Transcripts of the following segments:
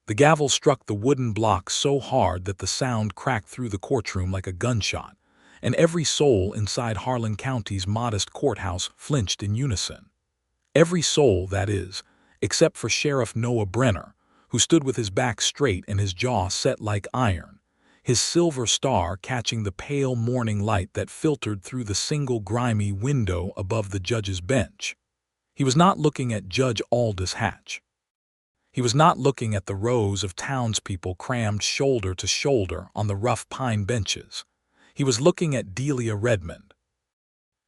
The gavel struck the wooden block so hard that the sound cracked through the courtroom like a gunshot, and every soul inside Harlan County's modest courthouse flinched in unison. Every soul, that is, except for Sheriff Noah Brenner, who stood with his back straight and his jaw set like iron, his silver star catching the pale morning light that filtered through the single grimy window above the judge's bench. He was not looking at Judge Aldous Hatch. He was not looking at the rows of townspeople crammed shoulder to shoulder on the rough pine benches. He was looking at Delia Redmond.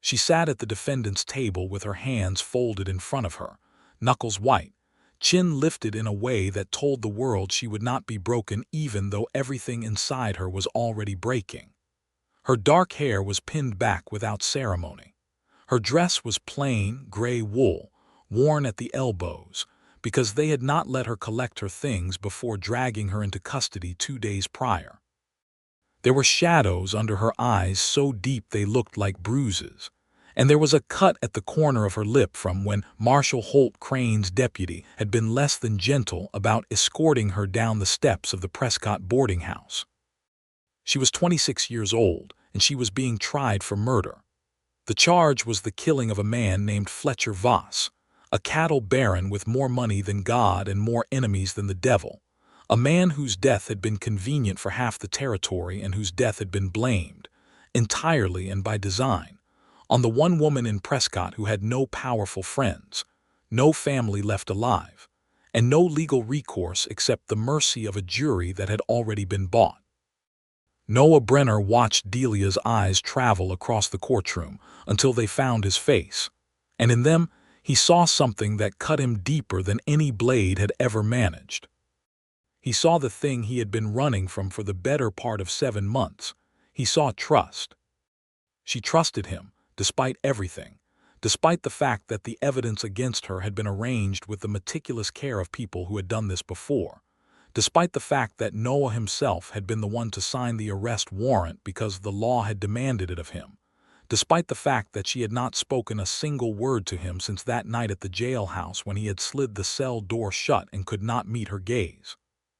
She sat at the defendant's table with her hands folded in front of her, knuckles white, chin lifted in a way that told the world she would not be broken even though everything inside her was already breaking. Her dark hair was pinned back without ceremony. Her dress was plain, gray wool, worn at the elbows, because they had not let her collect her things before dragging her into custody 2 days prior. There were shadows under her eyes so deep they looked like bruises, and there was a cut at the corner of her lip from when Marshal Holt Crane's deputy had been less than gentle about escorting her down the steps of the Prescott boarding house. She was 26 years old, and she was being tried for murder. The charge was the killing of a man named Fletcher Voss, a cattle baron with more money than God and more enemies than the devil, a man whose death had been convenient for half the territory and whose death had been blamed, entirely and by design, on the one woman in Prescott who had no powerful friends, no family left alive, and no legal recourse except the mercy of a jury that had already been bought. Noah Brenner watched Delia's eyes travel across the courtroom until they found his face, and in them he saw something that cut him deeper than any blade had ever managed. He saw the thing he had been running from for the better part of 7 months. He saw trust. She trusted him, despite everything, despite the fact that the evidence against her had been arranged with the meticulous care of people who had done this before, despite the fact that Noah himself had been the one to sign the arrest warrant because the law had demanded it of him, despite the fact that she had not spoken a single word to him since that night at the jailhouse when he had slid the cell door shut and could not meet her gaze.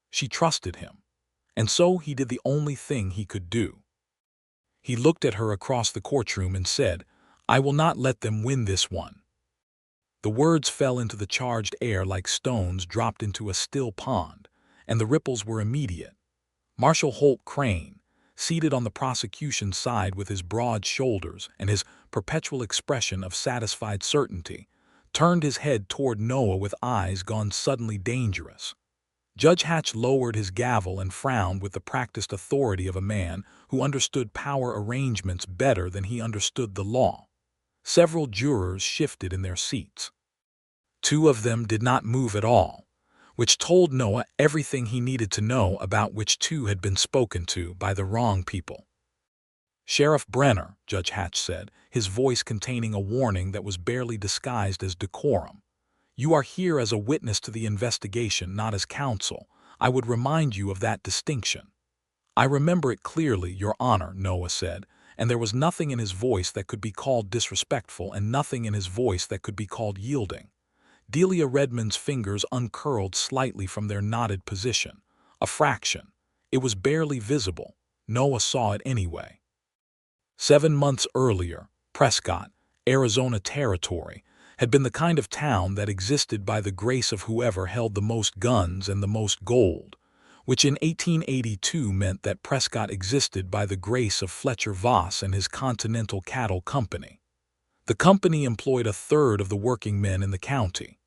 She trusted him, and so he did the only thing he could do. He looked at her across the courtroom and said, "I will not let them win this one." The words fell into the charged air like stones dropped into a still pond, and the ripples were immediate. Marshal Holt Crane, seated on the prosecution side with his broad shoulders and his perpetual expression of satisfied certainty, turned his head toward Noah with eyes gone suddenly dangerous. Judge Hatch lowered his gavel and frowned with the practiced authority of a man who understood power arrangements better than he understood the law. Several jurors shifted in their seats. 2 of them did not move at all, which told Noah everything he needed to know about which 2 had been spoken to by the wrong people. "Sheriff Brenner," Judge Hatch said, his voice containing a warning that was barely disguised as decorum, "you are here as a witness to the investigation, not as counsel. I would remind you of that distinction." "I remember it clearly, Your Honor," Noah said, and there was nothing in his voice that could be called disrespectful and nothing in his voice that could be called yielding. Delia Redmond's fingers uncurled slightly from their knotted position. A fraction. It was barely visible. Noah saw it anyway. 7 months earlier, Prescott, Arizona Territory, had been the kind of town that existed by the grace of whoever held the most guns and the most gold, which in 1882 meant that Prescott existed by the grace of Fletcher Voss and his Continental Cattle Company. The company employed 1/3 of the working men in the county.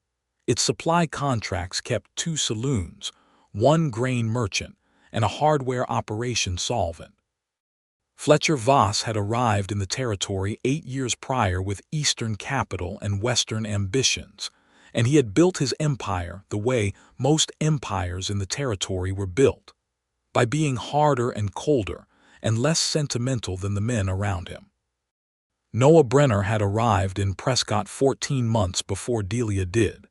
Its supply contracts kept 2 saloons, 1 grain merchant, and a hardware operation solvent. Fletcher Voss had arrived in the territory 8 years prior with Eastern capital and Western ambitions, and he had built his empire the way most empires in the territory were built, by being harder and colder and less sentimental than the men around him. Noah Brenner had arrived in Prescott 14 months before Delia did,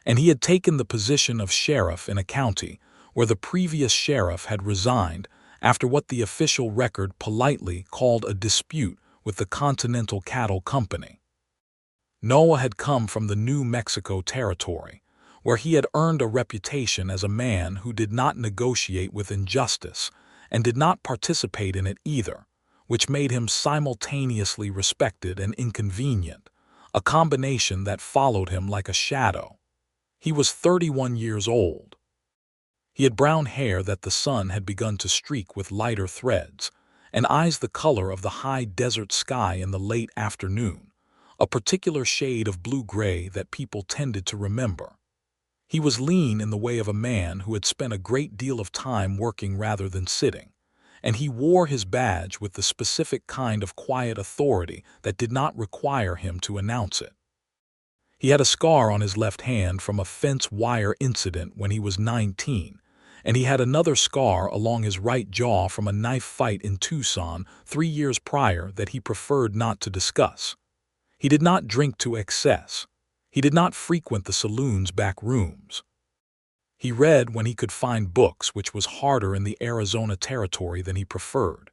and he had taken the position of sheriff in a county where the previous sheriff had resigned after what the official record politely called a dispute with the Continental Cattle Company. Noah had come from the New Mexico Territory, where he had earned a reputation as a man who did not negotiate with injustice and did not participate in it either, which made him simultaneously respected and inconvenient, a combination that followed him like a shadow. He was 31 years old. He had brown hair that the sun had begun to streak with lighter threads, and eyes the color of the high desert sky in the late afternoon, a particular shade of blue-gray that people tended to remember. He was lean in the way of a man who had spent a great deal of time working rather than sitting, and he wore his badge with the specific kind of quiet authority that did not require him to announce it. He had a scar on his left hand from a fence wire incident when he was 19, and he had another scar along his right jaw from a knife fight in Tucson 3 years prior that he preferred not to discuss. He did not drink to excess. He did not frequent the saloon's back rooms. He read when he could find books, which was harder in the Arizona territory than he preferred.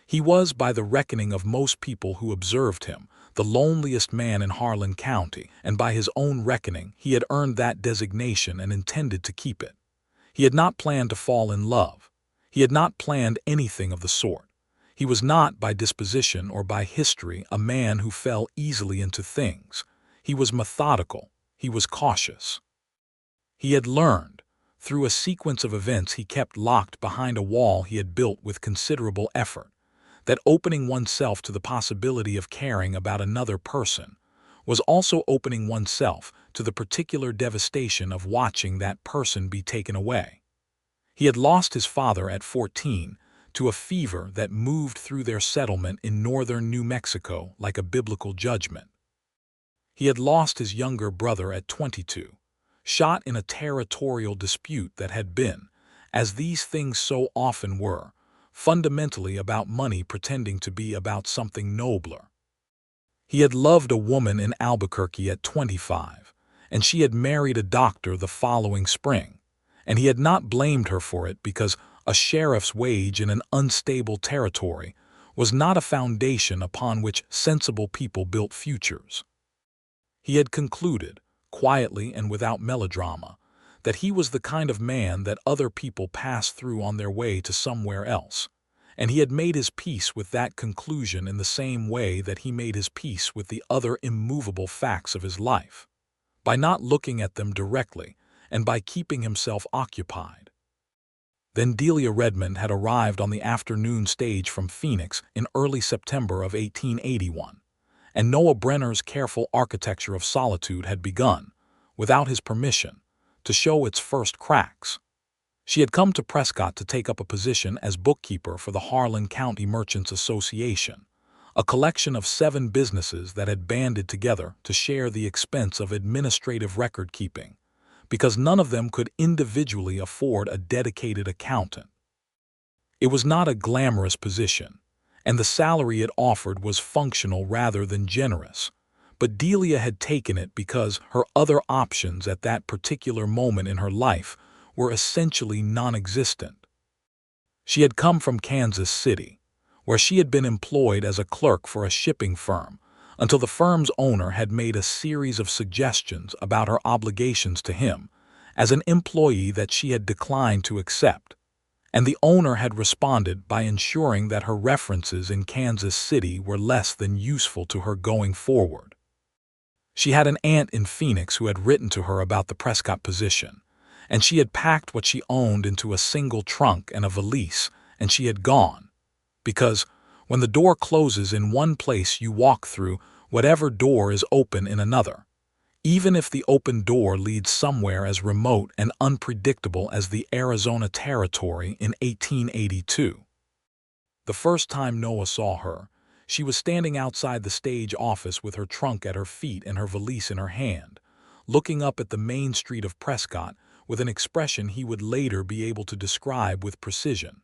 He was, by the reckoning of most people who observed him, the loneliest man in Harlan County, and by his own reckoning he had earned that designation and intended to keep it. He had not planned to fall in love. He had not planned anything of the sort. He was not, by disposition or by history, a man who fell easily into things. He was methodical. He was cautious. He had learned, through a sequence of events he kept locked behind a wall he had built with considerable effort, that opening oneself to the possibility of caring about another person was also opening oneself to the particular devastation of watching that person be taken away. He had lost his father at 14 to a fever that moved through their settlement in northern New Mexico like a biblical judgment. He had lost his younger brother at 22, shot in a territorial dispute that had been, as these things so often were, fundamentally about money pretending to be about something nobler. He had loved a woman in Albuquerque at 25, and she had married a doctor the following spring, and he had not blamed her for it because a sheriff's wage in an unstable territory was not a foundation upon which sensible people built futures. He had concluded, quietly and without melodrama, that he was the kind of man that other people pass through on their way to somewhere else, and he had made his peace with that conclusion in the same way that he made his peace with the other immovable facts of his life, by not looking at them directly and by keeping himself occupied. Then Delia Redmond had arrived on the afternoon stage from Phoenix in early September of 1881, and Noah Brenner's careful architecture of solitude had begun, without his permission, to show its first cracks. She had come to Prescott to take up a position as bookkeeper for the Harlan County Merchants Association, a collection of 7 businesses that had banded together to share the expense of administrative record-keeping, because none of them could individually afford a dedicated accountant. It was not a glamorous position, and the salary it offered was functional rather than generous, but Delia had taken it because her other options at that particular moment in her life were essentially non-existent. She had come from Kansas City, where she had been employed as a clerk for a shipping firm, until the firm's owner had made a series of suggestions about her obligations to him as an employee that she had declined to accept, and the owner had responded by ensuring that her references in Kansas City were less than useful to her going forward. She had an aunt in Phoenix who had written to her about the Prescott position, and she had packed what she owned into a single trunk and a valise, and she had gone, because when the door closes in one place you walk through whatever door is open in another, even if the open door leads somewhere as remote and unpredictable as the Arizona Territory in 1882. The first time Noah saw her, she was standing outside the stage office with her trunk at her feet and her valise in her hand, looking up at the main street of Prescott with an expression he would later be able to describe with precision.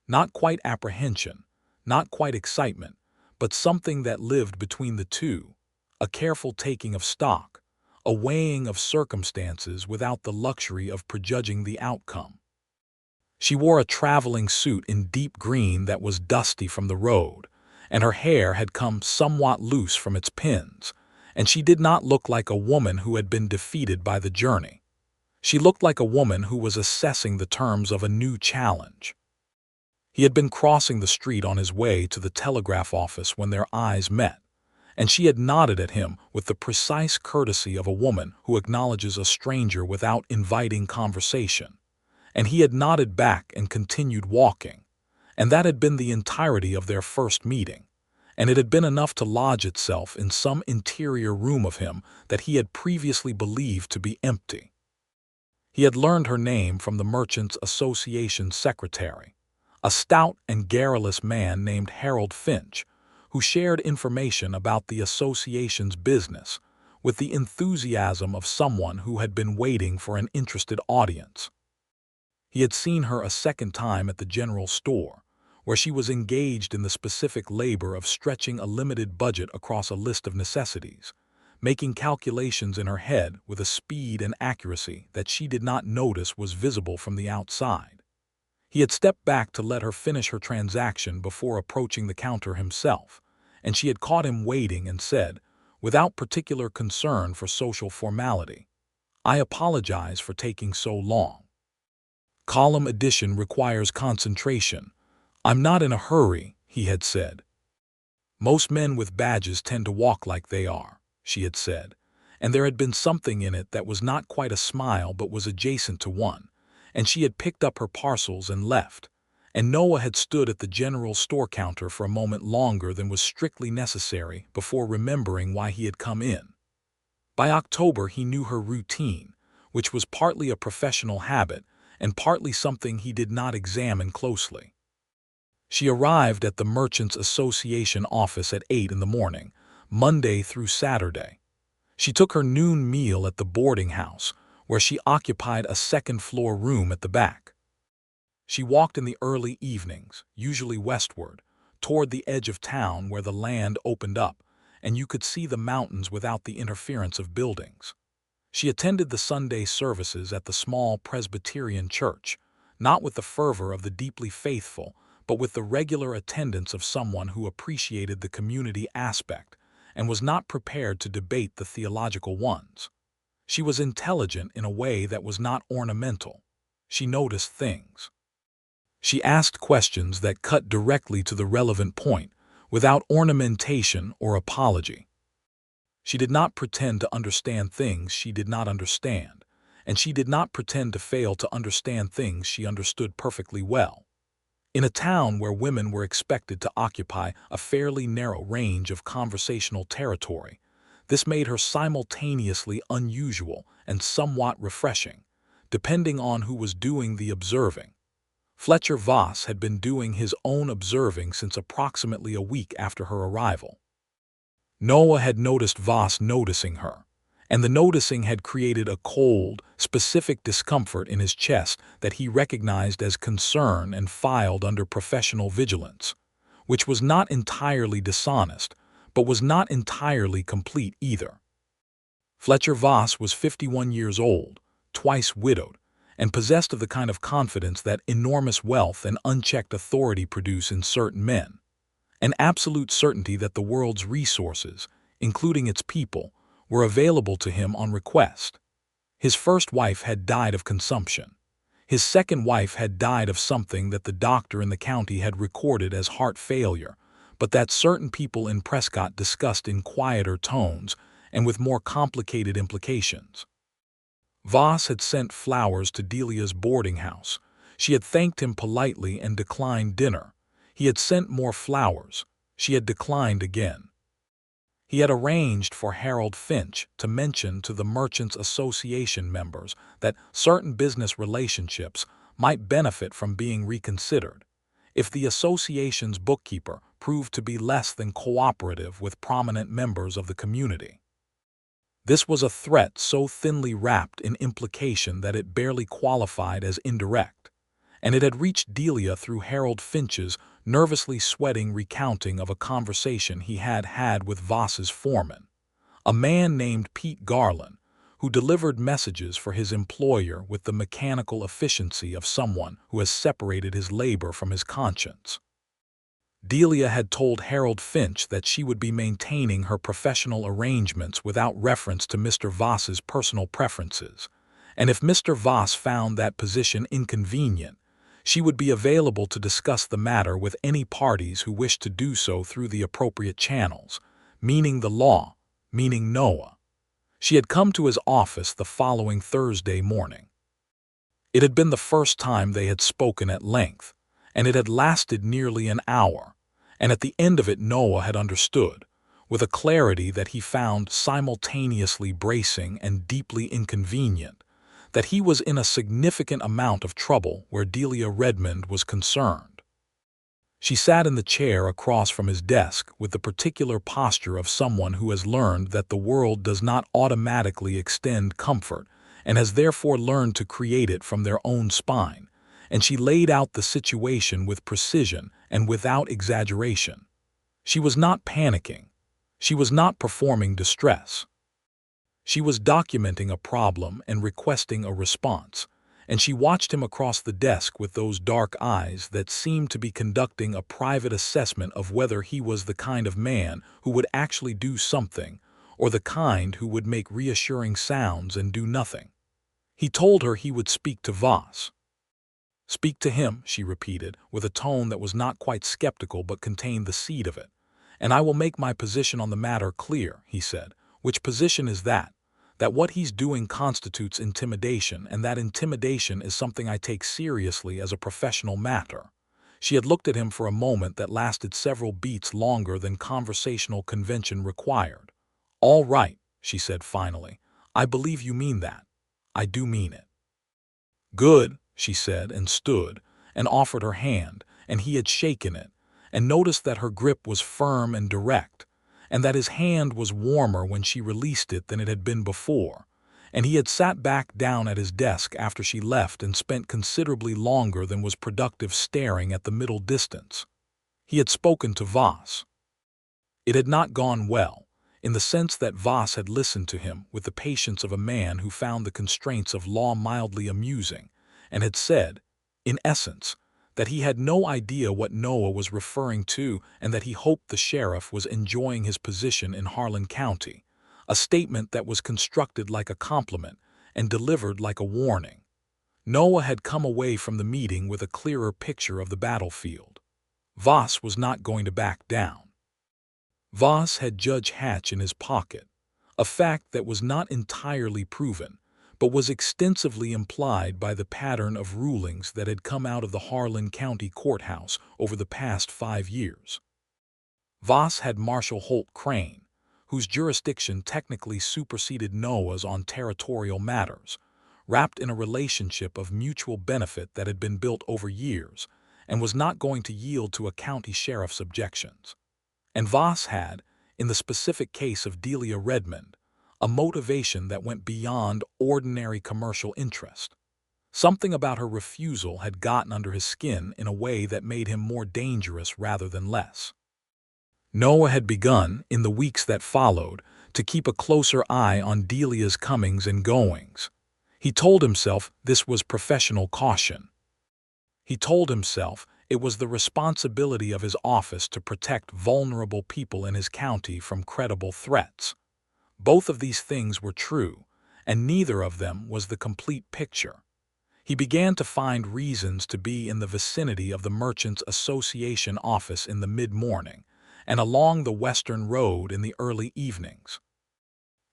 Not quite apprehension, not quite excitement, but something that lived between the two, a careful taking of stock, a weighing of circumstances without the luxury of prejudging the outcome. She wore a traveling suit in deep green that was dusty from the road, and her hair had come somewhat loose from its pins, and she did not look like a woman who had been defeated by the journey. She looked like a woman who was assessing the terms of a new challenge. He had been crossing the street on his way to the telegraph office when their eyes met, and she had nodded at him with the precise courtesy of a woman who acknowledges a stranger without inviting conversation. And he had nodded back and continued walking, and that had been the entirety of their first meeting, and it had been enough to lodge itself in some interior room of him that he had previously believed to be empty. He had learned her name from the Merchants' Association secretary, a stout and garrulous man named Harold Finch, who shared information about the association's business with the enthusiasm of someone who had been waiting for an interested audience. He had seen her a second time at the general store, where she was engaged in the specific labor of stretching a limited budget across a list of necessities, making calculations in her head with a speed and accuracy that she did not notice was visible from the outside. He had stepped back to let her finish her transaction before approaching the counter himself, and she had caught him waiting and said, without particular concern for social formality, "I apologize for taking so long. Column addition requires concentration. I'm not in a hurry," he had said. "Most men with badges tend to walk like they are," she had said, and there had been something in it that was not quite a smile but was adjacent to one, and she had picked up her parcels and left, and Noah had stood at the general store counter for a moment longer than was strictly necessary before remembering why he had come in. By October he knew her routine, which was partly a professional habit and partly something he did not examine closely. She arrived at the Merchants' Association office at 8 in the morning, Monday through Saturday. She took her noon meal at the boarding house, where she occupied a second-floor room at the back. She walked in the early evenings, usually westward, toward the edge of town where the land opened up, and you could see the mountains without the interference of buildings. She attended the Sunday services at the small Presbyterian church, not with the fervor of the deeply faithful, but with the regular attendance of someone who appreciated the community aspect and was not prepared to debate the theological ones. She was intelligent in a way that was not ornamental. She noticed things. She asked questions that cut directly to the relevant point, without ornamentation or apology. She did not pretend to understand things she did not understand, and she did not pretend to fail to understand things she understood perfectly well. In a town where women were expected to occupy a fairly narrow range of conversational territory, this made her simultaneously unusual and somewhat refreshing, depending on who was doing the observing. Fletcher Voss had been doing his own observing since approximately a week after her arrival. Noah had noticed Voss noticing her, and the noticing had created a cold, specific discomfort in his chest that he recognized as concern and filed under professional vigilance, which was not entirely dishonest, but was not entirely complete either. Fletcher Voss was 51 years old, twice widowed, and possessed of the kind of confidence that enormous wealth and unchecked authority produce in certain men, an absolute certainty that the world's resources, including its people, were available to him on request. His first wife had died of consumption. His second wife had died of something that the doctor in the county had recorded as heart failure, but that certain people in Prescott discussed in quieter tones and with more complicated implications. Voss had sent flowers to Delia's boarding house. She had thanked him politely and declined dinner. He had sent more flowers. She had declined again. He had arranged for Harold Finch to mention to the Merchants' Association members that certain business relationships might benefit from being reconsidered if the association's bookkeeper proved to be less than cooperative with prominent members of the community. This was a threat so thinly wrapped in implication that it barely qualified as indirect, and it had reached Delia through Harold Finch's nervously sweating recounting of a conversation he had had with Voss's foreman, a man named Pete Garland, who delivered messages for his employer with the mechanical efficiency of someone who has separated his labor from his conscience. Delia had told Harold Finch that she would be maintaining her professional arrangements without reference to Mr. Voss's personal preferences, and if Mr. Voss found that position inconvenient, she would be available to discuss the matter with any parties who wished to do so through the appropriate channels, meaning the law, meaning Noah. She had come to his office the following Thursday morning. It had been the first time they had spoken at length, and it had lasted nearly an hour, and at the end of it Noah had understood, with a clarity that he found simultaneously bracing and deeply inconvenient, that he was in a significant amount of trouble where Delia Redmond was concerned. She sat in the chair across from his desk with the particular posture of someone who has learned that the world does not automatically extend comfort and has therefore learned to create it from their own spine, and she laid out the situation with precision and without exaggeration. She was not panicking. She was not performing distress. She was documenting a problem and requesting a response, and she watched him across the desk with those dark eyes that seemed to be conducting a private assessment of whether he was the kind of man who would actually do something, or the kind who would make reassuring sounds and do nothing. He told her he would speak to Voss. "Speak to him," she repeated, with a tone that was not quite skeptical but contained the seed of it. "And I will make my position on the matter clear," he said. "Which position is that? That what he's doing constitutes intimidation, and that intimidation is something I take seriously as a professional matter." She had looked at him for a moment that lasted several beats longer than conversational convention required. "All right," she said finally. "I believe you mean that. I do mean it." "Good," she said, and stood, and offered her hand, and he had shaken it, and noticed that her grip was firm and direct, and that his hand was warmer when she released it than it had been before, and he had sat back down at his desk after she left and spent considerably longer than was productive staring at the middle distance. He had spoken to Voss. It had not gone well, in the sense that Voss had listened to him with the patience of a man who found the constraints of law mildly amusing, and had said, in essence, that he had no idea what Noah was referring to and that he hoped the sheriff was enjoying his position in Harlan County, a statement that was constructed like a compliment and delivered like a warning. Noah had come away from the meeting with a clearer picture of the battlefield. Voss was not going to back down. Voss had Judge Hatch in his pocket, a fact that was not entirely proven, but was extensively implied by the pattern of rulings that had come out of the Harlan County Courthouse over the past 5 years. Voss had Marshal Holt Crane, whose jurisdiction technically superseded Noah's on territorial matters, wrapped in a relationship of mutual benefit that had been built over years and was not going to yield to a county sheriff's objections. And Voss had, in the specific case of Delia Redmond, a motivation that went beyond ordinary commercial interest. Something about her refusal had gotten under his skin in a way that made him more dangerous rather than less. Noah had begun, in the weeks that followed, to keep a closer eye on Delia's comings and goings. He told himself this was professional caution. He told himself it was the responsibility of his office to protect vulnerable people in his county from credible threats. Both of these things were true, and neither of them was the complete picture. He began to find reasons to be in the vicinity of the Merchants Association office in the mid-morning and along the Western Road in the early evenings.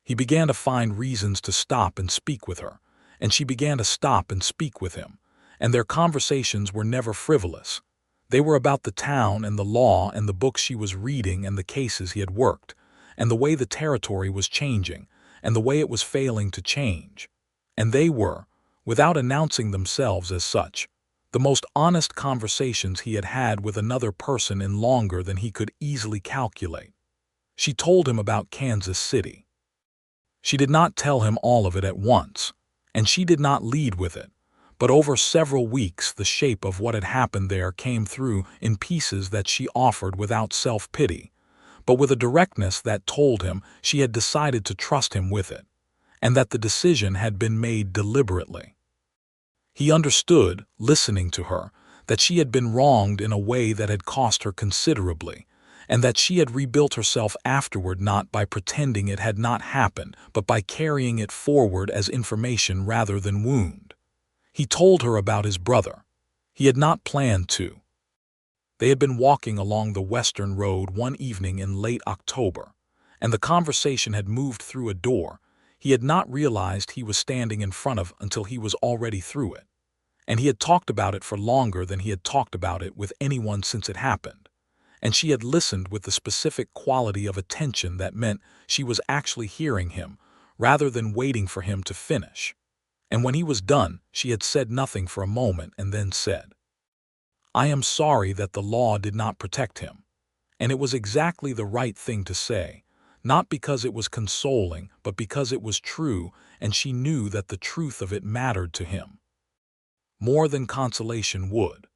He began to find reasons to stop and speak with her, and she began to stop and speak with him, and their conversations were never frivolous. They were about the town and the law and the books she was reading and the cases he had worked, and the way the territory was changing, and the way it was failing to change. And they were, without announcing themselves as such, the most honest conversations he had had with another person in longer than he could easily calculate. She told him about Kansas City. She did not tell him all of it at once, and she did not lead with it, but over several weeks the shape of what had happened there came through in pieces that she offered without self-pity, but with a directness that told him she had decided to trust him with it, and that the decision had been made deliberately. He understood, listening to her, that she had been wronged in a way that had cost her considerably, and that she had rebuilt herself afterward not by pretending it had not happened, but by carrying it forward as information rather than wound. He told her about his brother. He had not planned to. They had been walking along the western road one evening in late October, and the conversation had moved through a door he had not realized he was standing in front of until he was already through it. And he had talked about it for longer than he had talked about it with anyone since it happened. And she had listened with the specific quality of attention that meant she was actually hearing him, rather than waiting for him to finish. And when he was done, she had said nothing for a moment and then said, "I am sorry that the law did not protect him." And it was exactly the right thing to say, not because it was consoling, but because it was true, and she knew that the truth of it mattered to him more than consolation would.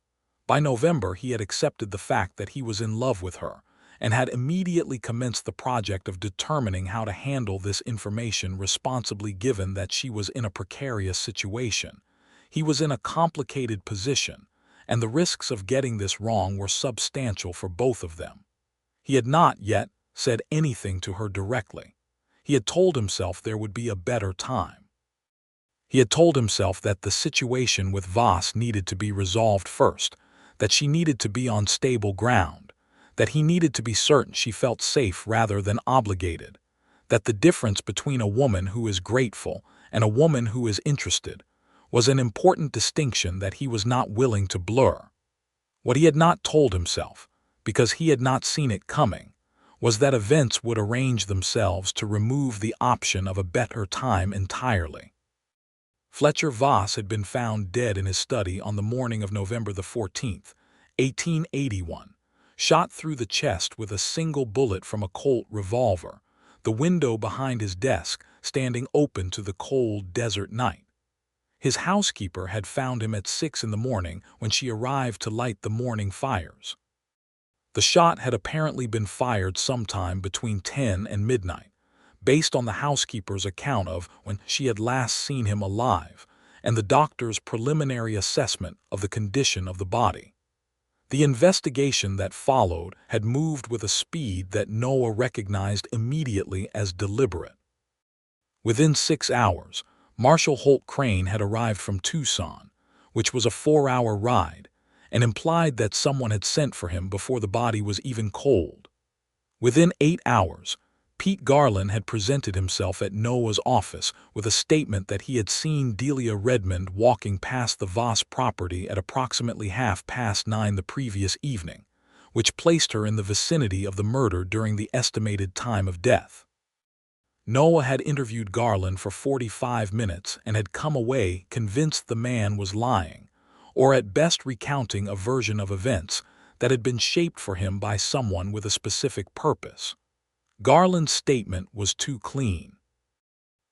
By November, he had accepted the fact that he was in love with her, and had immediately commenced the project of determining how to handle this information responsibly given that she was in a precarious situation. He was in a complicated position, and the risks of getting this wrong were substantial for both of them. He had not yet said anything to her directly. He had told himself there would be a better time. He had told himself that the situation with Voss needed to be resolved first, that she needed to be on stable ground, that he needed to be certain she felt safe rather than obligated, that the difference between a woman who is grateful and a woman who is interested was an important distinction that he was not willing to blur. What he had not told himself, because he had not seen it coming, was that events would arrange themselves to remove the option of a better time entirely. Fletcher Voss had been found dead in his study on the morning of November the 14th, 1881, shot through the chest with a single bullet from a Colt revolver, the window behind his desk standing open to the cold desert night. His housekeeper had found him at 6 in the morning when she arrived to light the morning fires. The shot had apparently been fired sometime between 10 and midnight, based on the housekeeper's account of when she had last seen him alive, and the doctor's preliminary assessment of the condition of the body. The investigation that followed had moved with a speed that Noah recognized immediately as deliberate. Within 6 hours, Marshal Holt Crane had arrived from Tucson, which was a 4-hour ride, and implied that someone had sent for him before the body was even cold. Within 8 hours, Pete Garland had presented himself at Noah's office with a statement that he had seen Delia Redmond walking past the Voss property at approximately 9:30 the previous evening, which placed her in the vicinity of the murder during the estimated time of death. Noah had interviewed Garland for 45 minutes and had come away convinced the man was lying, or at best recounting a version of events that had been shaped for him by someone with a specific purpose. Garland's statement was too clean.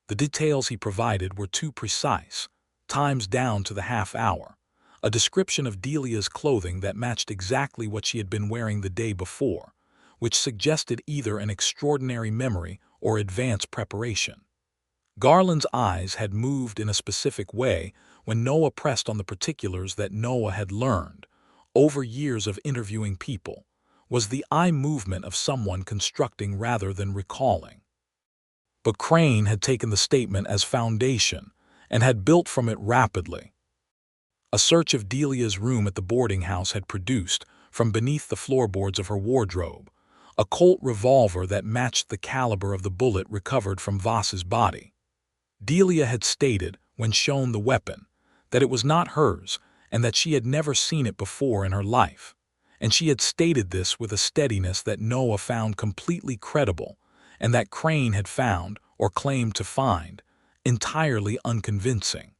The details he provided were too precise, times down to the half hour, a description of Delia's clothing that matched exactly what she had been wearing the day before, which suggested either an extraordinary memory or advanced preparation. Garland's eyes had moved in a specific way when Noah pressed on the particulars that Noah had learned, over years of interviewing people, was the eye movement of someone constructing rather than recalling. But Crane had taken the statement as foundation and had built from it rapidly. A search of Delia's room at the boarding house had produced, from beneath the floorboards of her wardrobe, a Colt revolver that matched the caliber of the bullet recovered from Voss's body. Delia had stated, when shown the weapon, that it was not hers and that she had never seen it before in her life, and she had stated this with a steadiness that Noah found completely credible and that Crane had found, or claimed to find, entirely unconvincing.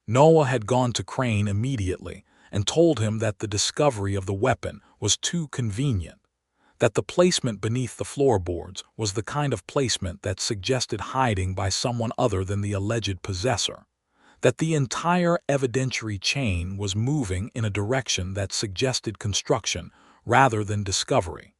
Noah had gone to Crane immediately and told him that the discovery of the weapon was too convenient, that the placement beneath the floorboards was the kind of placement that suggested hiding by someone other than the alleged possessor, that the entire evidentiary chain was moving in a direction that suggested construction rather than discovery.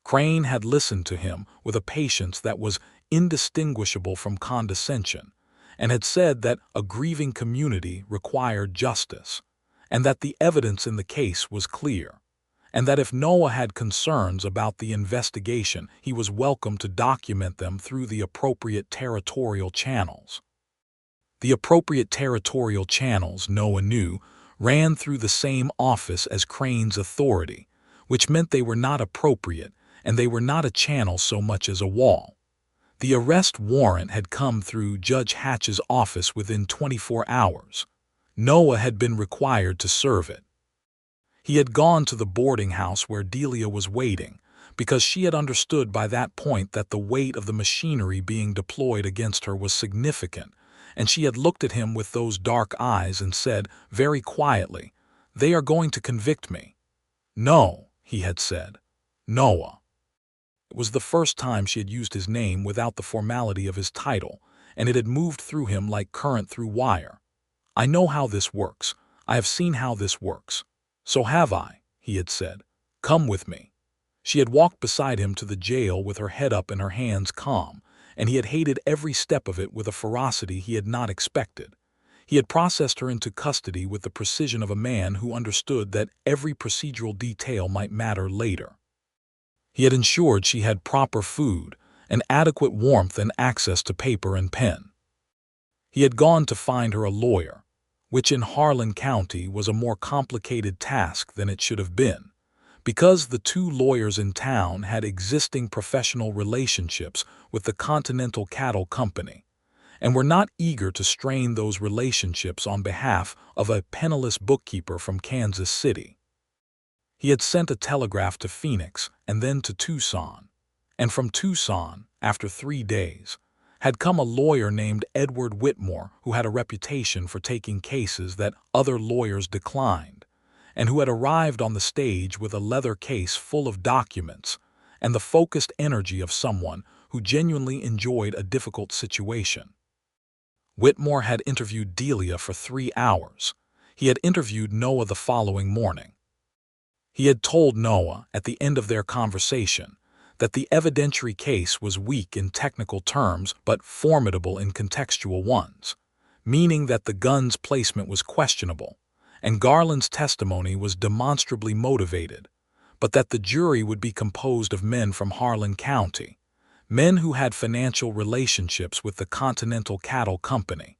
Crane had listened to him with a patience that was indistinguishable from condescension, and had said that a grieving community required justice, and that the evidence in the case was clear, and that if Noah had concerns about the investigation, he was welcome to document them through the appropriate territorial channels. The appropriate territorial channels, Noah knew, ran through the same office as Crane's authority, which meant they were not appropriate, and they were not a channel so much as a wall. The arrest warrant had come through Judge Hatch's office within 24 hours. Noah had been required to serve it. He had gone to the boarding house where Delia was waiting, because she had understood by that point that the weight of the machinery being deployed against her was significant, and she had looked at him with those dark eyes and said, very quietly, "They are going to convict me." "No," he had said. "Noah." It was the first time she had used his name without the formality of his title, and it had moved through him like current through wire. "I know how this works. I have seen how this works." "So have I," he had said. "Come with me." She had walked beside him to the jail with her head up and her hands calm, and he had hated every step of it with a ferocity he had not expected. He had processed her into custody with the precision of a man who understood that every procedural detail might matter later. He had ensured she had proper food, and adequate warmth and access to paper and pen. He had gone to find her a lawyer, which in Harlan County was a more complicated task than it should have been, because the two lawyers in town had existing professional relationships with the Continental Cattle Company, and were not eager to strain those relationships on behalf of a penniless bookkeeper from Kansas City. He had sent a telegraph to Phoenix and then to Tucson, and from Tucson, after 3 days, had come a lawyer named Edward Whitmore who had a reputation for taking cases that other lawyers declined, and who had arrived on the stage with a leather case full of documents and the focused energy of someone who genuinely enjoyed a difficult situation. Whitmore had interviewed Delia for 3 hours. He had interviewed Noah the following morning. He had told Noah, at the end of their conversation, that the evidentiary case was weak in technical terms but formidable in contextual ones, meaning that the gun's placement was questionable, and Garland's testimony was demonstrably motivated, but that the jury would be composed of men from Harlan County, men who had financial relationships with the Continental Cattle Company,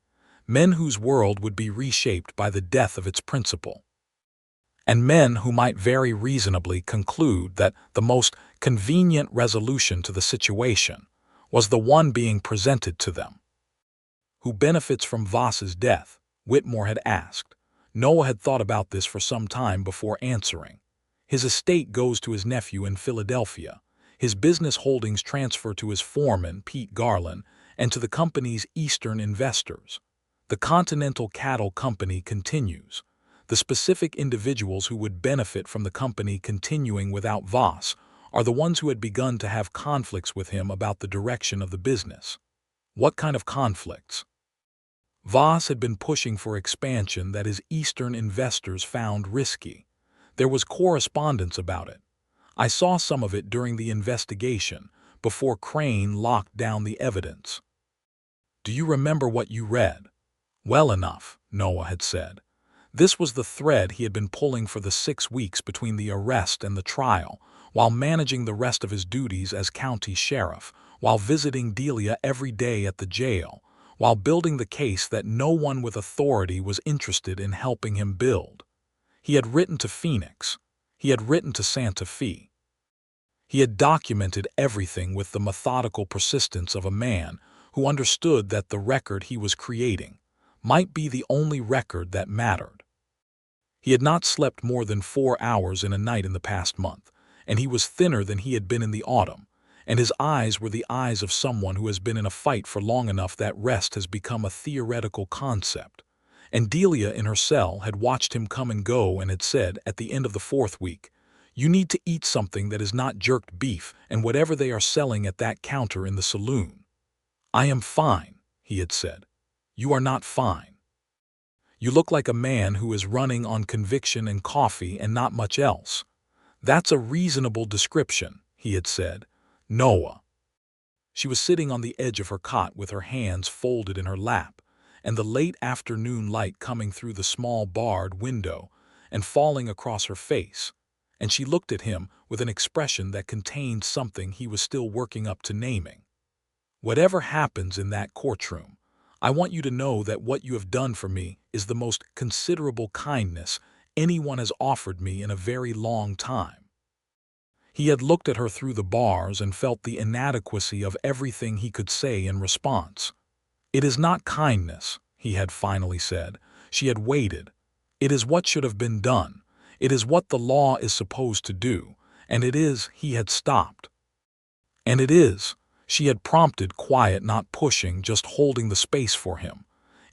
men whose world would be reshaped by the death of its principal, and men who might very reasonably conclude that the most convenient resolution to the situation was the one being presented to them. "Who benefits from Voss's death?" Whitmore had asked. Noah had thought about this for some time before answering. "His estate goes to his nephew in Philadelphia. His business holdings transfer to his foreman, Pete Garland, and to the company's Eastern investors. The Continental Cattle Company continues. The specific individuals who would benefit from the company continuing without Voss are the ones who had begun to have conflicts with him about the direction of the business." "What kind of conflicts?" "Voss had been pushing for expansion that his Eastern investors found risky. There was correspondence about it. I saw some of it during the investigation, before Crane locked down the evidence." "Do you remember what you read?" "Well enough," Noah had said. This was the thread he had been pulling for the 6 weeks between the arrest and the trial, while managing the rest of his duties as county sheriff, while visiting Delia every day at the jail, while building the case that no one with authority was interested in helping him build. He had written to Phoenix. He had written to Santa Fe. He had documented everything with the methodical persistence of a man who understood that the record he was creating might be the only record that mattered. He had not slept more than 4 hours in a night in the past month, and he was thinner than he had been in the autumn, and his eyes were the eyes of someone who has been in a fight for long enough that rest has become a theoretical concept. And Delia in her cell had watched him come and go and had said at the end of the 4th week, "You need to eat something that is not jerked beef and whatever they are selling at that counter in the saloon." "I am fine," he had said. "You are not fine. You look like a man who is running on conviction and coffee and not much else." "That's a reasonable description," he had said. "Noah." She was sitting on the edge of her cot with her hands folded in her lap, and the late afternoon light coming through the small barred window and falling across her face, and she looked at him with an expression that contained something he was still working up to naming. "Whatever happens in that courtroom, I want you to know that what you have done for me is the most considerable kindness anyone has offered me in a very long time." He had looked at her through the bars and felt the inadequacy of everything he could say in response. "It is not kindness," he had finally said. She had waited. "It is what should have been done. It is what the law is supposed to do, and it is," he had stopped. "And it is," she had prompted, quiet, not pushing, just holding the space for him.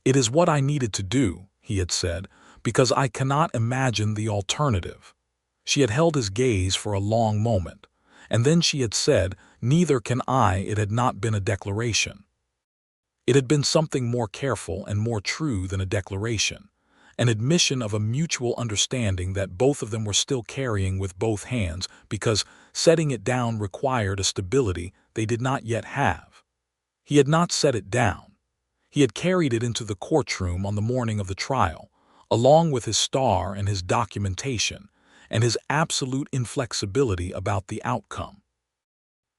"It is what I needed to do," he had said, "because I cannot imagine the alternative." She had held his gaze for a long moment, and then she had said, "Neither can I." It had not been a declaration. It had been something more careful and more true than a declaration, an admission of a mutual understanding that both of them were still carrying with both hands, because setting it down required a stability they did not yet have. He had not set it down. He had carried it into the courtroom on the morning of the trial, along with his star and his documentation, and his absolute inflexibility about the outcome.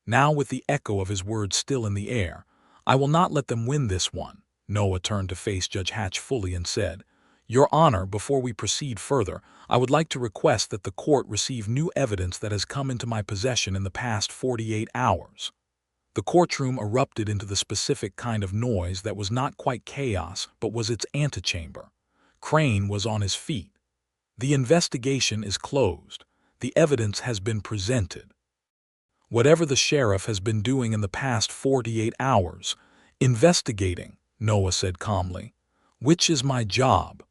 Now, with the echo of his words still in the air, "I will not let them win this one." Noah turned to face Judge Hatch fully and said, "Your Honor, before we proceed further, I would like to request that the court receive new evidence that has come into my possession in the past 48 hours. The courtroom erupted into the specific kind of noise that was not quite chaos but was its antechamber. Crane was on his feet. The investigation is closed. The evidence has been presented. Whatever the sheriff has been doing in the past 48 hours, investigating," Noah said calmly, "which is my job."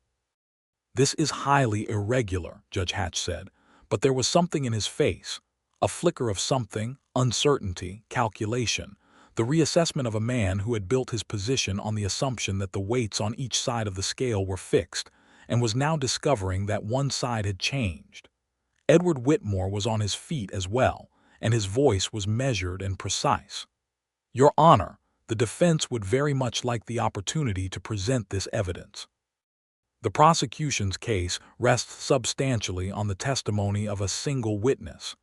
"This is highly irregular," Judge Hatch said, but there was something in his face, a flicker of something, uncertainty, calculation, the reassessment of a man who had built his position on the assumption that the weights on each side of the scale were fixed, and was now discovering that one side had changed. Edward Whitmore was on his feet as well, and his voice was measured and precise. "Your Honor, the defense would very much like the opportunity to present this evidence. The prosecution's case rests substantially on the testimony of a single witness,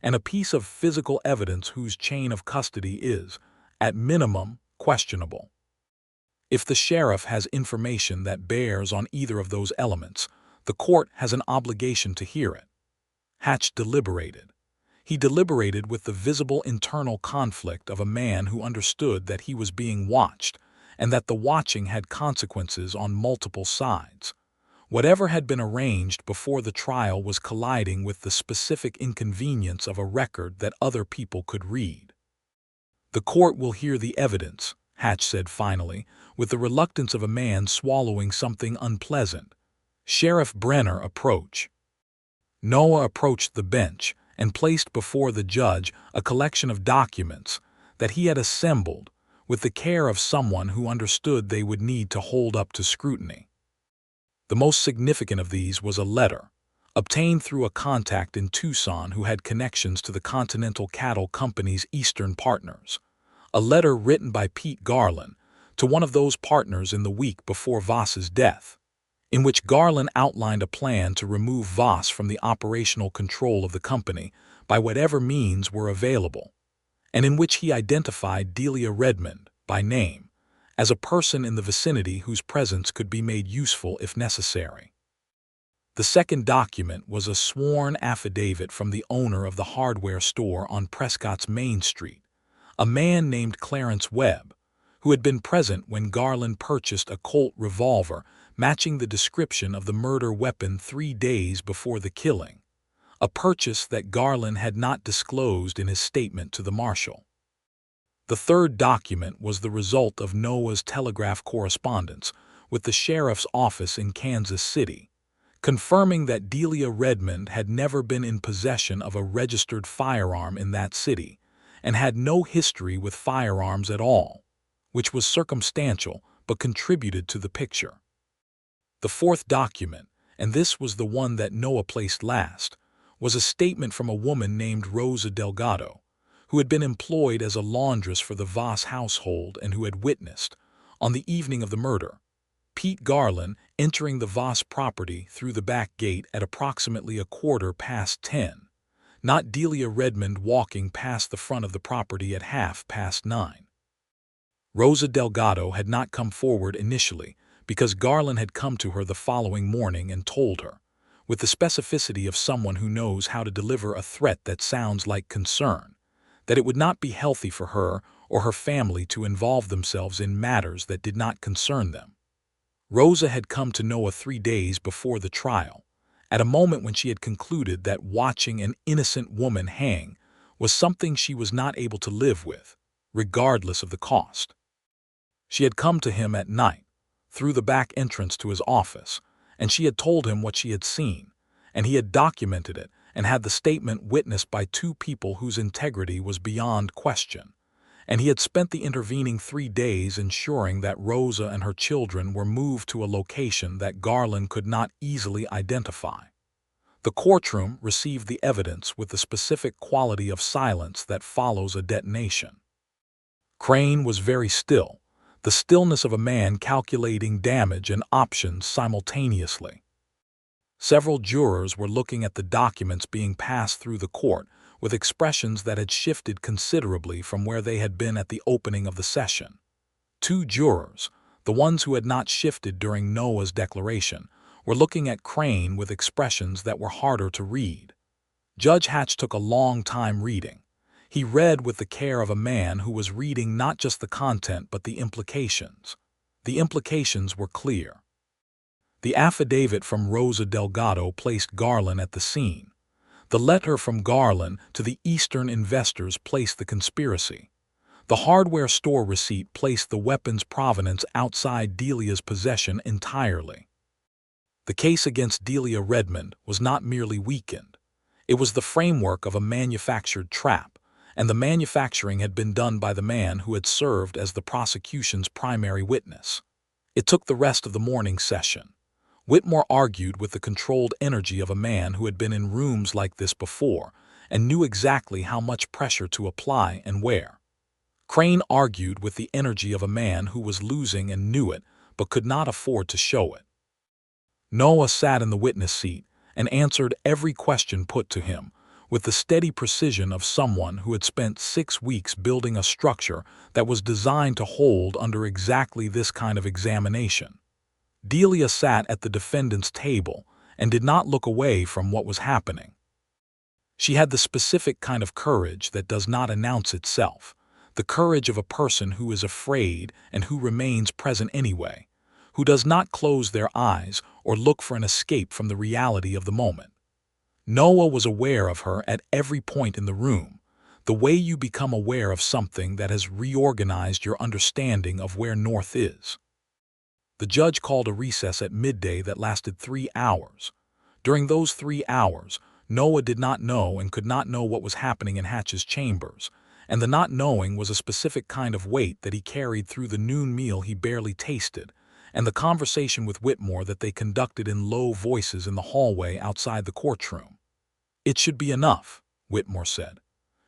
and a piece of physical evidence whose chain of custody is, at minimum, questionable. If the sheriff has information that bears on either of those elements, the court has an obligation to hear it." Hatch deliberated. He deliberated with the visible internal conflict of a man who understood that he was being watched, and that the watching had consequences on multiple sides. Whatever had been arranged before the trial was colliding with the specific inconvenience of a record that other people could read. "The court will hear the evidence," Hatch said finally, with the reluctance of a man swallowing something unpleasant. Sheriff Brenner approached. Noah approached the bench and placed before the judge a collection of documents that he had assembled with the care of someone who understood they would need to hold up to scrutiny. The most significant of these was a letter, obtained through a contact in Tucson who had connections to the Continental Cattle Company's Eastern partners. A letter written by Pete Garland to one of those partners in the week before Voss's death, in which Garland outlined a plan to remove Voss from the operational control of the company by whatever means were available, and in which he identified Delia Redmond, by name, as a person in the vicinity whose presence could be made useful if necessary. The second document was a sworn affidavit from the owner of the hardware store on Prescott's Main Street, a man named Clarence Webb, who had been present when Garland purchased a Colt revolver matching the description of the murder weapon 3 days before the killing, a purchase that Garland had not disclosed in his statement to the marshal. The third document was the result of Noah's telegraph correspondence with the sheriff's office in Kansas City, confirming that Delia Redmond had never been in possession of a registered firearm in that city and had no history with firearms at all, which was circumstantial but contributed to the picture. The fourth document, and this was the one that Noah placed last, was a statement from a woman named Rosa Delgado, who had been employed as a laundress for the Voss household and who had witnessed, on the evening of the murder, Pete Garland entering the Voss property through the back gate at approximately 10:15, not Delia Redmond walking past the front of the property at 9:30. Rosa Delgado had not come forward initially because Garland had come to her the following morning and told her, with the specificity of someone who knows how to deliver a threat that sounds like concern, that it would not be healthy for her or her family to involve themselves in matters that did not concern them. Rosa had come to Noah 3 days before the trial, at a moment when she had concluded that watching an innocent woman hang was something she was not able to live with, regardless of the cost. She had come to him at night, through the back entrance to his office, and she had told him what she had seen, and he had documented it and had the statement witnessed by 2 people whose integrity was beyond question, and he had spent the intervening 3 days ensuring that Rosa and her children were moved to a location that Garland could not easily identify. The courtroom received the evidence with the specific quality of silence that follows a detonation. Crane was very still, the stillness of a man calculating damage and options simultaneously. Several jurors were looking at the documents being passed through the court with expressions that had shifted considerably from where they had been at the opening of the session. 2 jurors, the ones who had not shifted during Noah's declaration, were looking at Crane with expressions that were harder to read. Judge Hatch took a long time reading. He read with the care of a man who was reading not just the content but the implications. The implications were clear. The affidavit from Rosa Delgado placed Garland at the scene. The letter from Garland to the Eastern investors placed the conspiracy. The hardware store receipt placed the weapon's provenance outside Delia's possession entirely. The case against Delia Redmond was not merely weakened. It was the framework of a manufactured trap, and the manufacturing had been done by the man who had served as the prosecution's primary witness. It took the rest of the morning session. Whitmore argued with the controlled energy of a man who had been in rooms like this before and knew exactly how much pressure to apply and where. Crane argued with the energy of a man who was losing and knew it but could not afford to show it. Noah sat in the witness seat and answered every question put to him, with the steady precision of someone who had spent 6 weeks building a structure that was designed to hold under exactly this kind of examination. Delia sat at the defendant's table and did not look away from what was happening. She had the specific kind of courage that does not announce itself, the courage of a person who is afraid and who remains present anyway, who does not close their eyes or look for an escape from the reality of the moment. Noah was aware of her at every point in the room, the way you become aware of something that has reorganized your understanding of where north is. The judge called a recess at midday that lasted 3 hours. During those 3 hours, Noah did not know and could not know what was happening in Hatch's chambers, and the not knowing was a specific kind of weight that he carried through the noon meal he barely tasted, and the conversation with Whitmore that they conducted in low voices in the hallway outside the courtroom. "It should be enough," Whitmore said.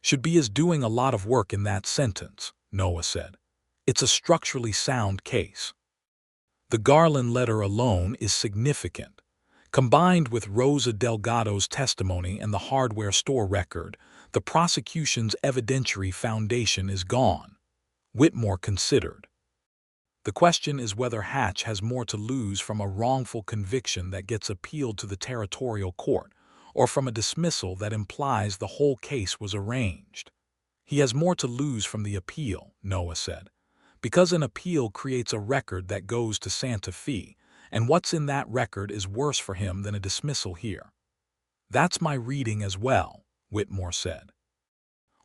"Should be as doing a lot of work in that sentence," Noah said. "It's a structurally sound case." The Garland letter alone is significant. Combined with Rosa Delgado's testimony and the hardware store record, the prosecution's evidentiary foundation is gone. Whitmore considered. The question is whether Hatch has more to lose from a wrongful conviction that gets appealed to the territorial court, or from a dismissal that implies the whole case was arranged. He has more to lose from the appeal, Noah said, because an appeal creates a record that goes to Santa Fe, and what's in that record is worse for him than a dismissal here. "That's my reading as well," Whitmore said.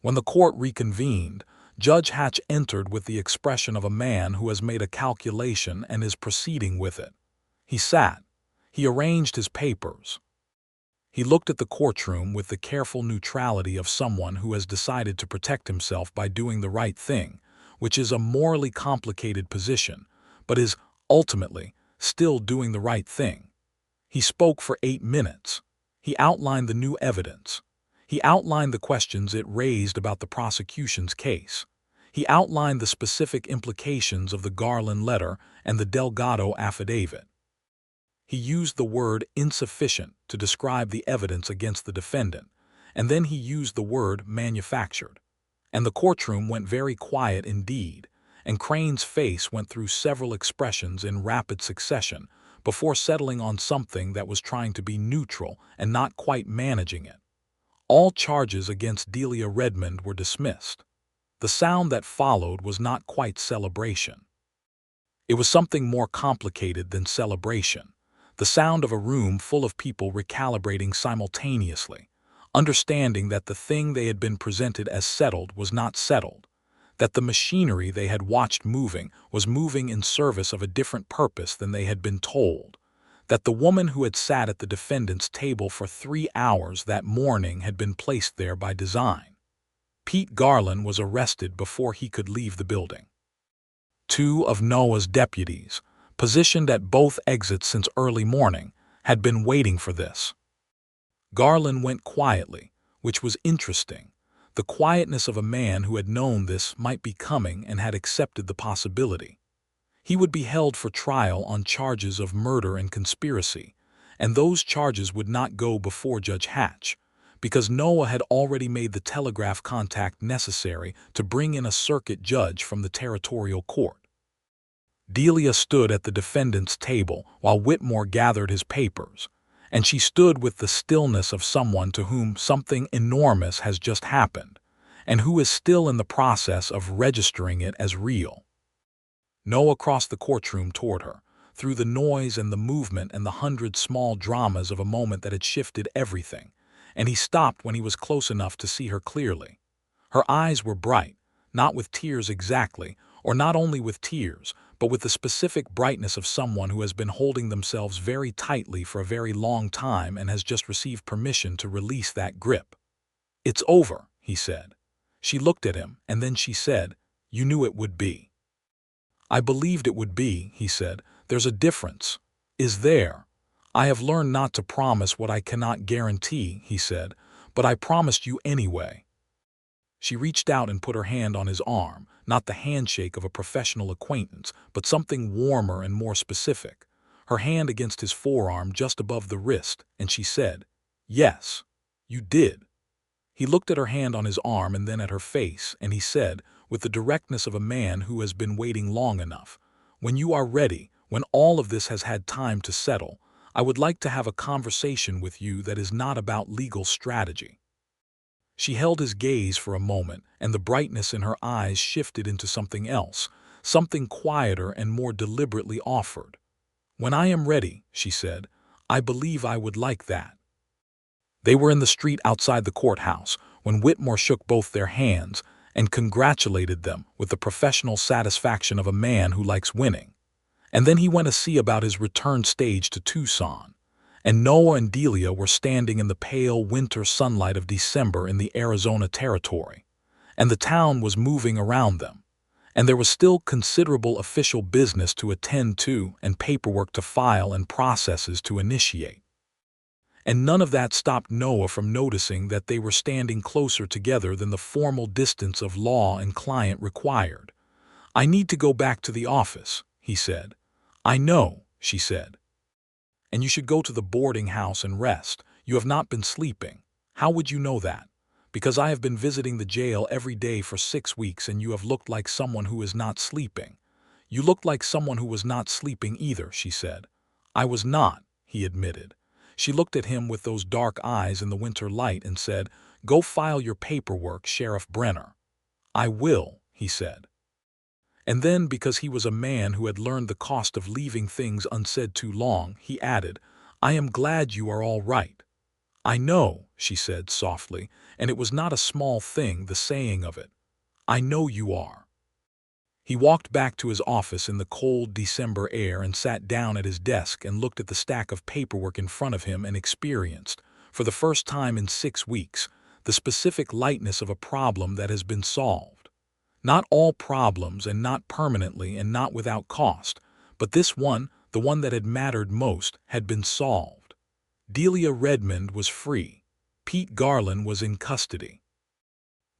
When the court reconvened, Judge Hatch entered with the expression of a man who has made a calculation and is proceeding with it. He sat. He arranged his papers. He looked at the courtroom with the careful neutrality of someone who has decided to protect himself by doing the right thing, which is a morally complicated position, but is, ultimately, still doing the right thing. He spoke for 8 minutes. He outlined the new evidence. He outlined the questions it raised about the prosecution's case. He outlined the specific implications of the Garland letter and the Delgado affidavit. He used the word insufficient to describe the evidence against the defendant, and then he used the word manufactured. And the courtroom went very quiet indeed, and Crane's face went through several expressions in rapid succession before settling on something that was trying to be neutral and not quite managing it. All charges against Delia Redmond were dismissed. The sound that followed was not quite celebration. It was something more complicated than celebration. The sound of a room full of people recalibrating simultaneously, understanding that the thing they had been presented as settled was not settled, that the machinery they had watched moving was moving in service of a different purpose than they had been told, that the woman who had sat at the defendant's table for 3 hours that morning had been placed there by design. Pete Garland was arrested before he could leave the building. 2 of Noah's deputies, positioned at both exits since early morning, had been waiting for this. Garland went quietly, which was interesting. The quietness of a man who had known this might be coming and had accepted the possibility. He would be held for trial on charges of murder and conspiracy, and those charges would not go before Judge Hatch, because Noah had already made the telegraph contact necessary to bring in a circuit judge from the territorial court. Delia stood at the defendant's table while Whitmore gathered his papers, and she stood with the stillness of someone to whom something enormous has just happened, and who is still in the process of registering it as real. Noah crossed the courtroom toward her, through the noise and the movement and the 100 small dramas of a moment that had shifted everything, and he stopped when he was close enough to see her clearly. Her eyes were bright, not with tears exactly, or not only with tears, but with the specific brightness of someone who has been holding themselves very tightly for a very long time and has just received permission to release that grip. "It's over," he said. She looked at him, and then she said, "You knew it would be." "I believed it would be," he said. "There's a difference." "Is there?" "I have learned not to promise what I cannot guarantee," he said, "but I promised you anyway." She reached out and put her hand on his arm, not the handshake of a professional acquaintance, but something warmer and more specific, her hand against his forearm just above the wrist, and she said, "Yes, you did." He looked at her hand on his arm and then at her face, and he said, with the directness of a man who has been waiting long enough, "When you are ready, when all of this has had time to settle, I would like to have a conversation with you that is not about legal strategy." She held his gaze for a moment, and the brightness in her eyes shifted into something else, something quieter and more deliberately offered. "When I am ready," she said, "I believe I would like that." They were in the street outside the courthouse when Whitmore shook both their hands and congratulated them with the professional satisfaction of a man who likes winning. And then he went to see about his return stage to Tucson, and Noah and Delia were standing in the pale winter sunlight of December in the Arizona territory, and the town was moving around them, and there was still considerable official business to attend to and paperwork to file and processes to initiate. And none of that stopped Noah from noticing that they were standing closer together than the formal distance of law and client required. "I need to go back to the office," he said. "I know," she said. "And you should go to the boarding house and rest. You have not been sleeping." "How would you know that?" "Because I have been visiting the jail every day for 6 weeks, and you have looked like someone who is not sleeping." "You looked like someone who was not sleeping either," she said. "I was not," he admitted. She looked at him with those dark eyes in the winter light and said, "Go file your paperwork, Sheriff Brenner." "I will," he said. And then, because he was a man who had learned the cost of leaving things unsaid too long, he added, "I am glad you are all right." "I know," she said softly, and it was not a small thing, the saying of it. "I know you are." He walked back to his office in the cold December air and sat down at his desk and looked at the stack of paperwork in front of him and experienced, for the first time in 6 weeks, the specific lightness of a problem that has been solved. Not all problems, and not permanently, and not without cost, but this one, the one that had mattered most, had been solved. Delia Redmond was free. Pete Garland was in custody.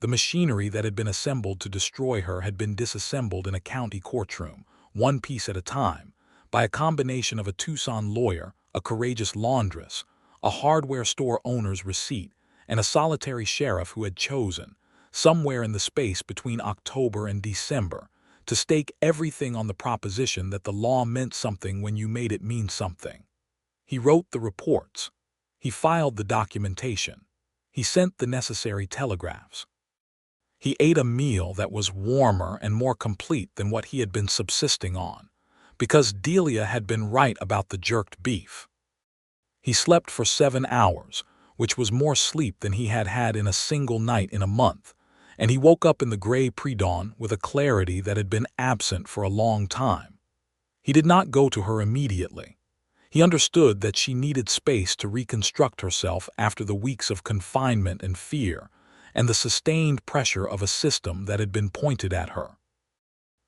The machinery that had been assembled to destroy her had been disassembled in a county courtroom, one piece at a time, by a combination of a Tucson lawyer, a courageous laundress, a hardware store owner's receipt, and a solitary sheriff who had chosen, somewhere in the space between October and December, to stake everything on the proposition that the law meant something when you made it mean something. He wrote the reports. He filed the documentation. He sent the necessary telegraphs. He ate a meal that was warmer and more complete than what he had been subsisting on, because Delia had been right about the jerked beef. He slept for 7 hours, which was more sleep than he had had in a single night in a month, and he woke up in the gray pre-dawn with a clarity that had been absent for a long time. He did not go to her immediately. He understood that she needed space to reconstruct herself after the weeks of confinement and fear, and the sustained pressure of a system that had been pointed at her.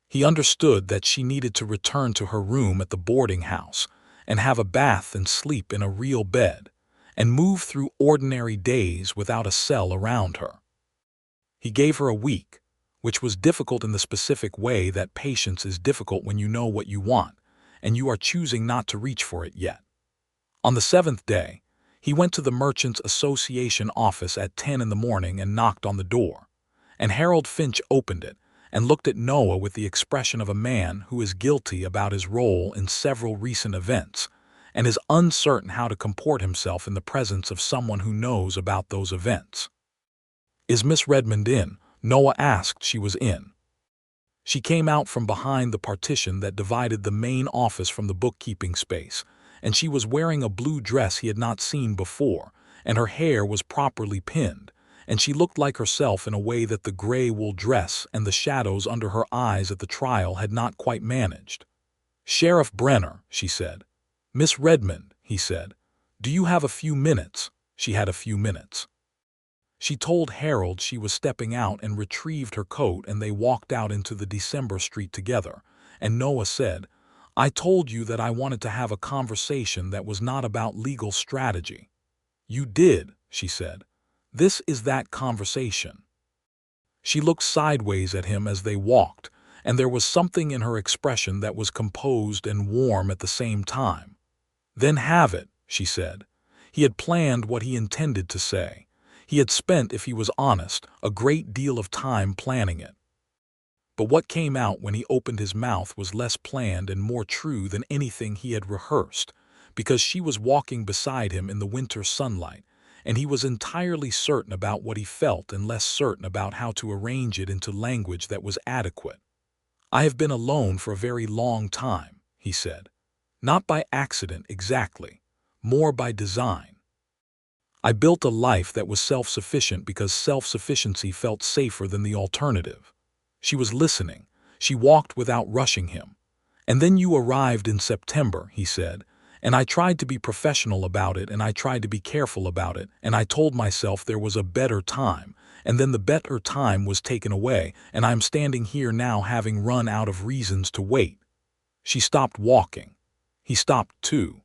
He understood that she needed to return to her room at the boarding house and have a bath and sleep in a real bed, and move through ordinary days without a cell around her. He gave her a week, which was difficult in the specific way that patience is difficult when you know what you want, and you are choosing not to reach for it yet. On the 7th day, he went to the Merchants Association office at 10 in the morning and knocked on the door, and Harold Finch opened it and looked at Noah with the expression of a man who is guilty about his role in several recent events and is uncertain how to comport himself in the presence of someone who knows about those events. "Is Miss Redmond in?" Noah asked. She was in. She came out from behind the partition that divided the main office from the bookkeeping space, and she was wearing a blue dress he had not seen before, and her hair was properly pinned, and she looked like herself in a way that the gray wool dress and the shadows under her eyes at the trial had not quite managed. "Sheriff Brenner," she said. "Miss Redmond," he said. "Do you have a few minutes?" She had a few minutes. She told Harold she was stepping out and retrieved her coat, and they walked out into the December street together, and Noah said, "I told you that I wanted to have a conversation that was not about legal strategy." "You did," she said. "This is that conversation." She looked sideways at him as they walked, and there was something in her expression that was composed and warm at the same time. "Then have it," she said. He had planned what he intended to say. He had spent, if he was honest, a great deal of time planning it. But what came out when he opened his mouth was less planned and more true than anything he had rehearsed, because she was walking beside him in the winter sunlight, and he was entirely certain about what he felt and less certain about how to arrange it into language that was adequate. "I have been alone for a very long time," he said. "Not by accident exactly, more by design. I built a life that was self-sufficient because self-sufficiency felt safer than the alternative." She was listening. She walked without rushing him. "And then you arrived in September," he said, "and I tried to be professional about it, and I tried to be careful about it, and I told myself there was a better time, and then the better time was taken away, and I'm standing here now having run out of reasons to wait." She stopped walking. He stopped too.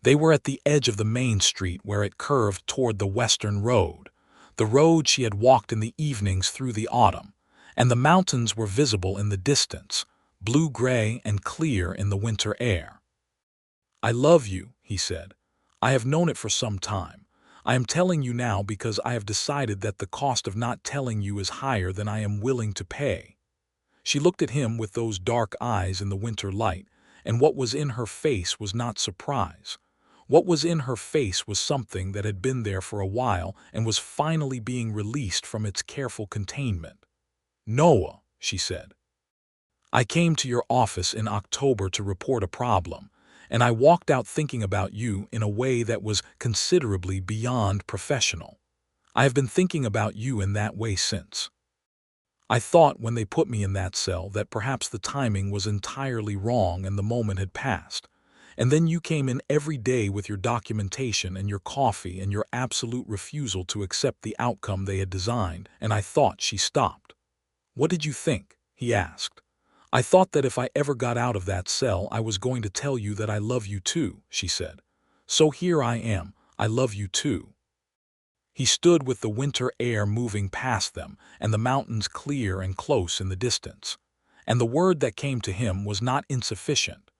They were at the edge of the main street where it curved toward the western road, the road she had walked in the evenings through the autumn, and the mountains were visible in the distance, blue-gray and clear in the winter air. "I love you," he said. "I have known it for some time. I am telling you now because I have decided that the cost of not telling you is higher than I am willing to pay." She looked at him with those dark eyes in the winter light, and what was in her face was not surprise. What was in her face was something that had been there for a while and was finally being released from its careful containment. "Noah," she said, "I came to your office in October to report a problem, and I walked out thinking about you in a way that was considerably beyond professional. I have been thinking about you in that way since. I thought when they put me in that cell that perhaps the timing was entirely wrong and the moment had passed. And then you came in every day with your documentation and your coffee and your absolute refusal to accept the outcome they had designed, and I thought." She stopped. "What did you think?" he asked. "I thought that if I ever got out of that cell I was going to tell you that I love you too," she said. "So here I am, I love you too." He stood with the winter air moving past them and the mountains clear and close in the distance. And the word that came to him was not insufficient.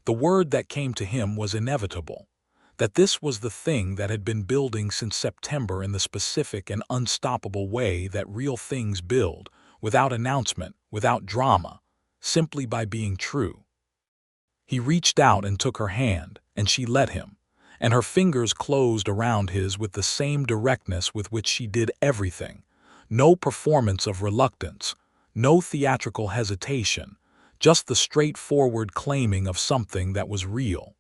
The word that came to him was inevitable, that this was the thing that had been building since September in the specific and unstoppable way that real things build, without announcement, without drama, simply by being true. He reached out and took her hand, and she let him, and her fingers closed around his with the same directness with which she did everything. No performance of reluctance, no theatrical hesitation, just the straightforward claiming of something that was real.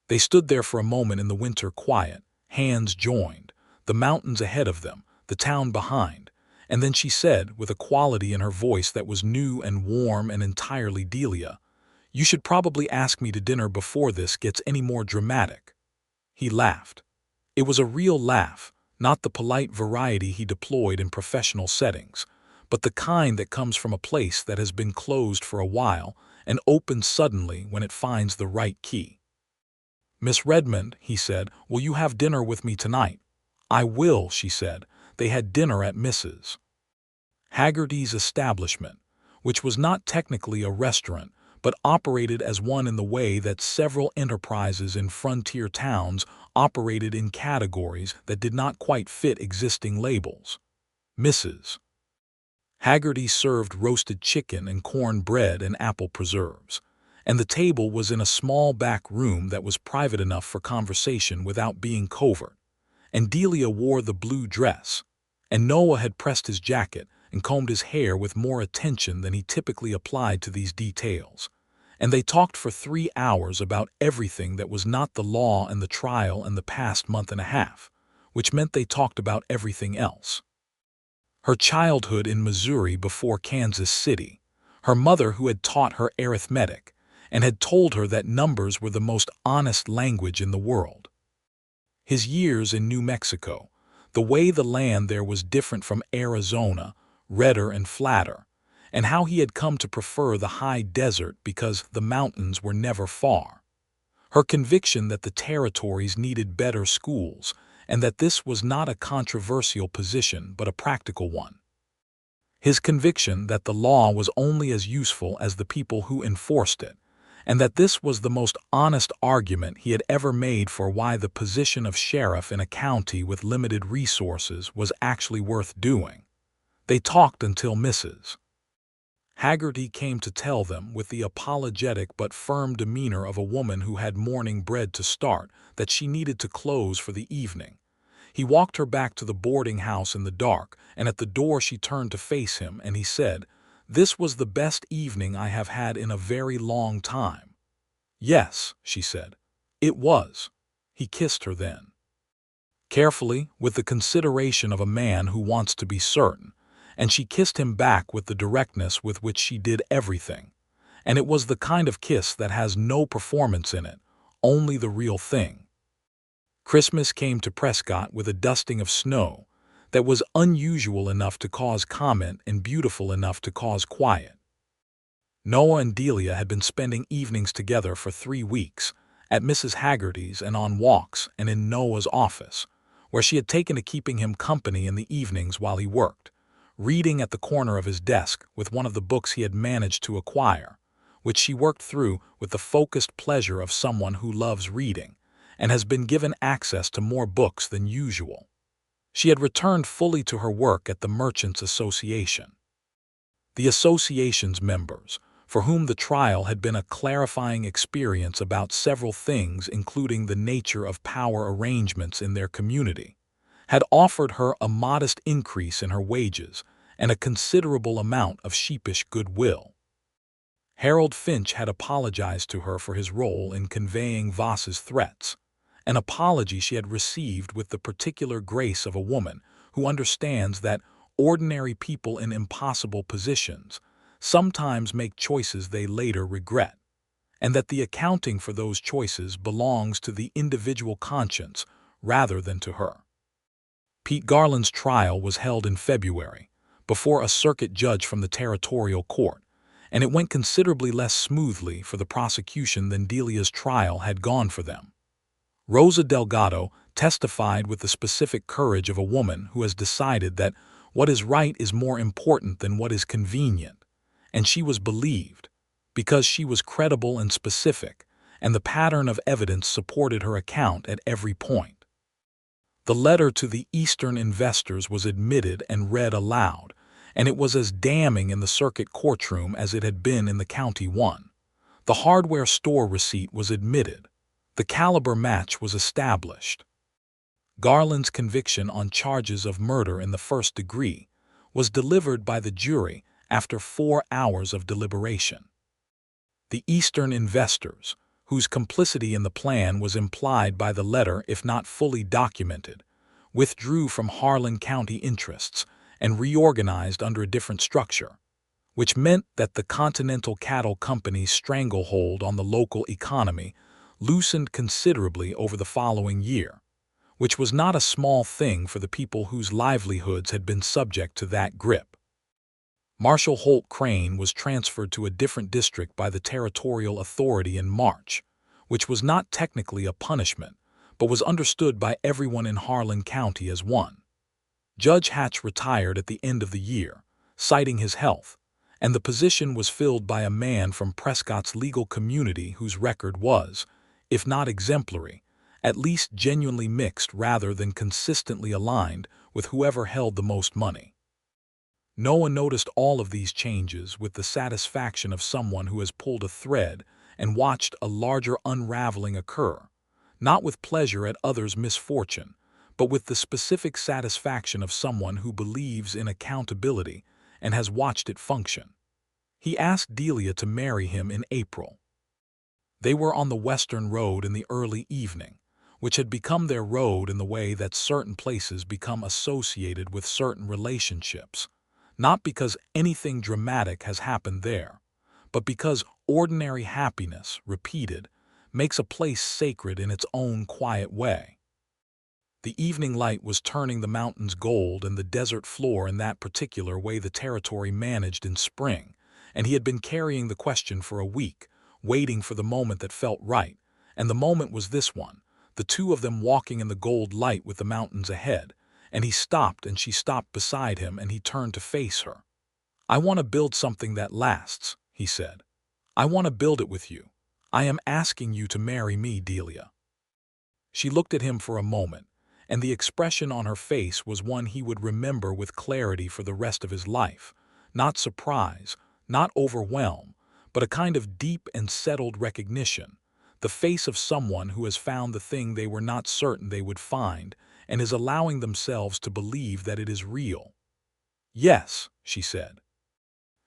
They stood there for a moment in the winter quiet, hands joined, the mountains ahead of them, the town behind, and then she said, with a quality in her voice that was new and warm and entirely Delia, "You should probably ask me to dinner before this gets any more dramatic." He laughed. It was a real laugh, not the polite variety he deployed in professional settings, but the kind that comes from a place that has been closed for a while and opens suddenly when it finds the right key. "Miss Redmond," he said, "will you have dinner with me tonight?" "I will," she said. They had dinner at Mrs. Haggerty's establishment, which was not technically a restaurant, but operated as one in the way that several enterprises in frontier towns operated in categories that did not quite fit existing labels. Mrs. Haggerty served roasted chicken and corn bread and apple preserves, and the table was in a small back room that was private enough for conversation without being covert. And Delia wore the blue dress, and Noah had pressed his jacket and combed his hair with more attention than he typically applied to these details. And they talked for 3 hours about everything that was not the law and the trial and the past month and a half, which meant they talked about everything else. Her childhood in Missouri before Kansas City, her mother who had taught her arithmetic and had told her that numbers were the most honest language in the world. His years in New Mexico, the way the land there was different from Arizona, redder and flatter, and how he had come to prefer the high desert because the mountains were never far. Her conviction that the territories needed better schools, and that this was not a controversial position but a practical one. His conviction that the law was only as useful as the people who enforced it, and that this was the most honest argument he had ever made for why the position of sheriff in a county with limited resources was actually worth doing. They talked until Mrs. Haggerty came to tell them, with the apologetic but firm demeanor of a woman who had morning bread to start, that she needed to close for the evening. He walked her back to the boarding house in the dark, and at the door she turned to face him, and he said, "This was the best evening I have had in a very long time." "Yes," she said, "it was." He kissed her then. Carefully, with the consideration of a man who wants to be certain, and she kissed him back with the directness with which she did everything. And it was the kind of kiss that has no performance in it, only the real thing. Christmas came to Prescott with a dusting of snow that was unusual enough to cause comment and beautiful enough to cause quiet. Noah and Delia had been spending evenings together for 3 weeks, at Mrs. Haggerty's and on walks and in Noah's office, where she had taken to keeping him company in the evenings while he worked, reading at the corner of his desk with one of the books he had managed to acquire, which she worked through with the focused pleasure of someone who loves reading and has been given access to more books than usual. She had returned fully to her work at the Merchants Association. The association's members, for whom the trial had been a clarifying experience about several things including the nature of power arrangements in their community, had offered her a modest increase in her wages and a considerable amount of sheepish goodwill. Harold Finch had apologized to her for his role in conveying Voss's threats, an apology she had received with the particular grace of a woman who understands that ordinary people in impossible positions sometimes make choices they later regret, and that the accounting for those choices belongs to the individual conscience rather than to her. Pete Garland's trial was held in February, before a circuit judge from the territorial court, and it went considerably less smoothly for the prosecution than Delia's trial had gone for them. Rosa Delgado testified with the specific courage of a woman who has decided that what is right is more important than what is convenient, and she was believed, because she was credible and specific, and the pattern of evidence supported her account at every point. The letter to the Eastern investors was admitted and read aloud, and it was as damning in the circuit courtroom as it had been in the county one. The hardware store receipt was admitted. The caliber match was established. Garland's conviction on charges of murder in the first degree was delivered by the jury after 4 hours of deliberation. The Eastern investors, whose complicity in the plan was implied by the letter if not fully documented, withdrew from Harlan County interests and reorganized under a different structure, which meant that the Continental Cattle Company's stranglehold on the local economy loosened considerably over the following year, which was not a small thing for the people whose livelihoods had been subject to that grip. Marshal Holt Crane was transferred to a different district by the territorial authority in March, which was not technically a punishment, but was understood by everyone in Harlan County as one. Judge Hatch retired at the end of the year, citing his health, and the position was filled by a man from Prescott's legal community whose record was, if not exemplary, at least genuinely mixed rather than consistently aligned with whoever held the most money. Noah noticed all of these changes with the satisfaction of someone who has pulled a thread and watched a larger unraveling occur, not with pleasure at others' misfortune, but with the specific satisfaction of someone who believes in accountability and has watched it function. He asked Delia to marry him in April. They were on the Western Road in the early evening, which had become their road in the way that certain places become associated with certain relationships, not because anything dramatic has happened there, but because ordinary happiness, repeated, makes a place sacred in its own quiet way. The evening light was turning the mountains gold and the desert floor in that particular way the territory managed in spring, and he had been carrying the question for a week, waiting for the moment that felt right, and the moment was this one, the two of them walking in the gold light with the mountains ahead, and he stopped and she stopped beside him and he turned to face her. "I want to build something that lasts," he said. "I want to build it with you. I am asking you to marry me, Delia." She looked at him for a moment, and the expression on her face was one he would remember with clarity for the rest of his life, not surprise, not overwhelm, but a kind of deep and settled recognition, the face of someone who has found the thing they were not certain they would find and is allowing themselves to believe that it is real. "Yes," she said.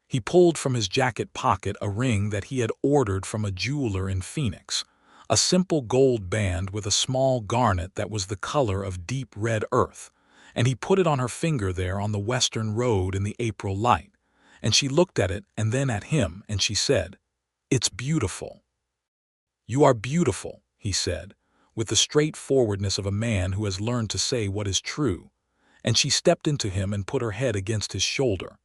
He pulled from his jacket pocket a ring that he had ordered from a jeweler in Phoenix, a simple gold band with a small garnet that was the color of deep red earth, and he put it on her finger there on the Western Road in the April light, and she looked at it and then at him, and she said, "It's beautiful." "You are beautiful," he said, with the straightforwardness of a man who has learned to say what is true, and she stepped into him and put her head against his shoulder,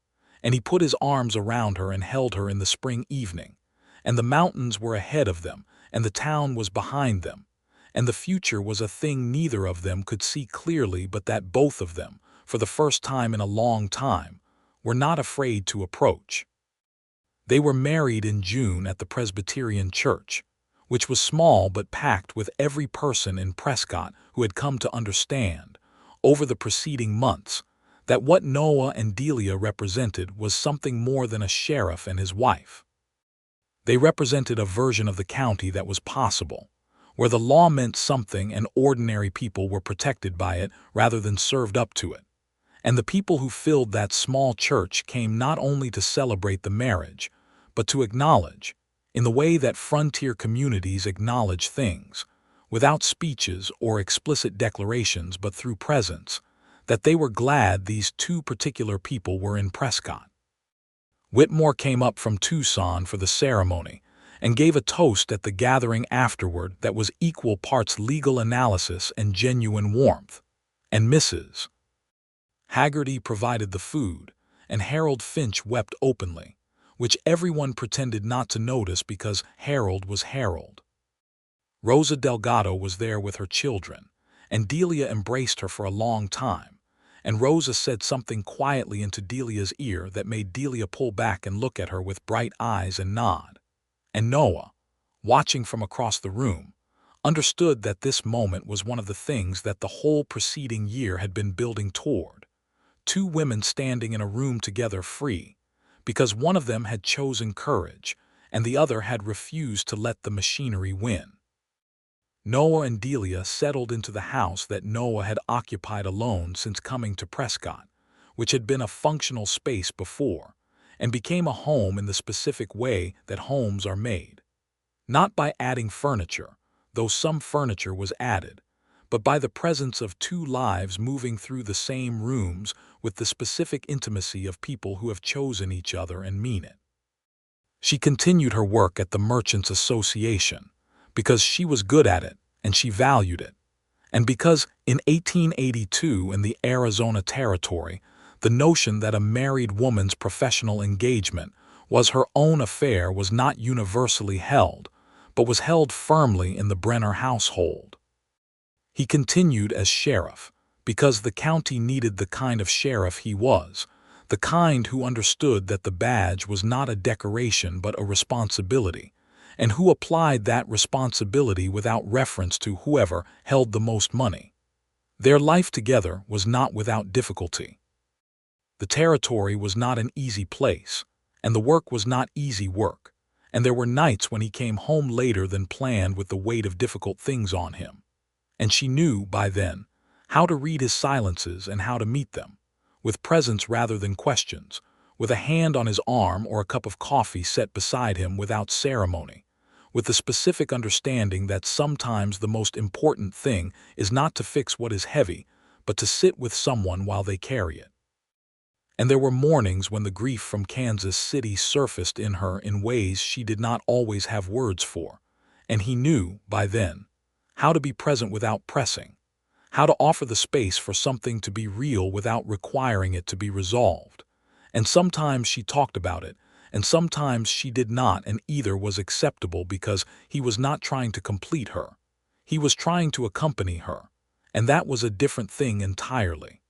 and he put his arms around her and held her in the spring evening, and the mountains were ahead of them, and the town was behind them, and the future was a thing neither of them could see clearly but that both of them, for the first time in a long time, were not afraid to approach. They were married in June at the Presbyterian Church, which was small but packed with every person in Prescott who had come to understand, over the preceding months, that what Noah and Delia represented was something more than a sheriff and his wife. They represented a version of the county that was possible, where the law meant something and ordinary people were protected by it rather than served up to it. And the people who filled that small church came not only to celebrate the marriage, but to acknowledge, in the way that frontier communities acknowledge things, without speeches or explicit declarations but through presence, that they were glad these two particular people were in Prescott. Whitmore came up from Tucson for the ceremony and gave a toast at the gathering afterward that was equal parts legal analysis and genuine warmth, and Mrs. Haggerty provided the food, and Harold Finch wept openly, which everyone pretended not to notice because Harold was Harold. Rosa Delgado was there with her children, and Delia embraced her for a long time, and Rosa said something quietly into Delia's ear that made Delia pull back and look at her with bright eyes and nod. And Noah, watching from across the room, understood that this moment was one of the things that the whole preceding year had been building toward. Two women standing in a room together free, because one of them had chosen courage and the other had refused to let the machinery win. Noah and Delia settled into the house that Noah had occupied alone since coming to Prescott, which had been a functional space before, and became a home in the specific way that homes are made. Not by adding furniture, though some furniture was added, but by the presence of two lives moving through the same rooms with the specific intimacy of people who have chosen each other and mean it. She continued her work at the Merchants Association because she was good at it and she valued it, and because in 1882 in the Arizona Territory, the notion that a married woman's professional engagement was her own affair was not universally held, but was held firmly in the Brenner household. He continued as sheriff because the county needed the kind of sheriff he was, the kind who understood that the badge was not a decoration but a responsibility, and who applied that responsibility without reference to whoever held the most money. Their life together was not without difficulty. The territory was not an easy place, and the work was not easy work, and there were nights when he came home later than planned with the weight of difficult things on him. And she knew, by then, how to read his silences and how to meet them, with presence rather than questions, with a hand on his arm or a cup of coffee set beside him without ceremony, with the specific understanding that sometimes the most important thing is not to fix what is heavy, but to sit with someone while they carry it. And there were mornings when the grief from Kansas City surfaced in her in ways she did not always have words for, and he knew, by then, how to be present without pressing, how to offer the space for something to be real without requiring it to be resolved. And sometimes she talked about it, and sometimes she did not, and either was acceptable because he was not trying to complete her. He was trying to accompany her, and that was a different thing entirely.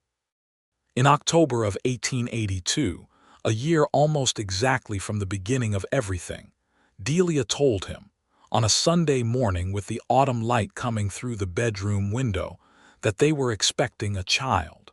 In October of 1882, a year almost exactly from the beginning of everything, Delia told him, on a Sunday morning with the autumn light coming through the bedroom window, that they were expecting a child.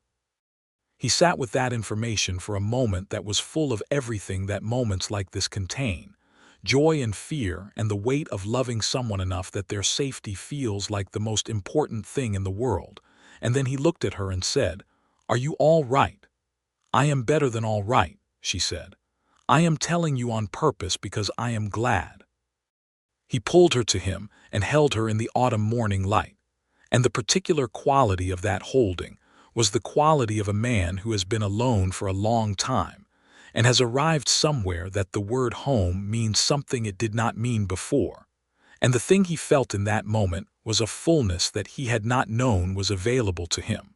He sat with that information for a moment that was full of everything that moments like this contain, joy and fear and the weight of loving someone enough that their safety feels like the most important thing in the world, and then he looked at her and said, "Are you all right?" "I am better than all right," she said. "I am telling you on purpose because I am glad." He pulled her to him and held her in the autumn morning light, and the particular quality of that holding was the quality of a man who has been alone for a long time and has arrived somewhere that the word home means something it did not mean before, and the thing he felt in that moment was a fullness that he had not known was available to him.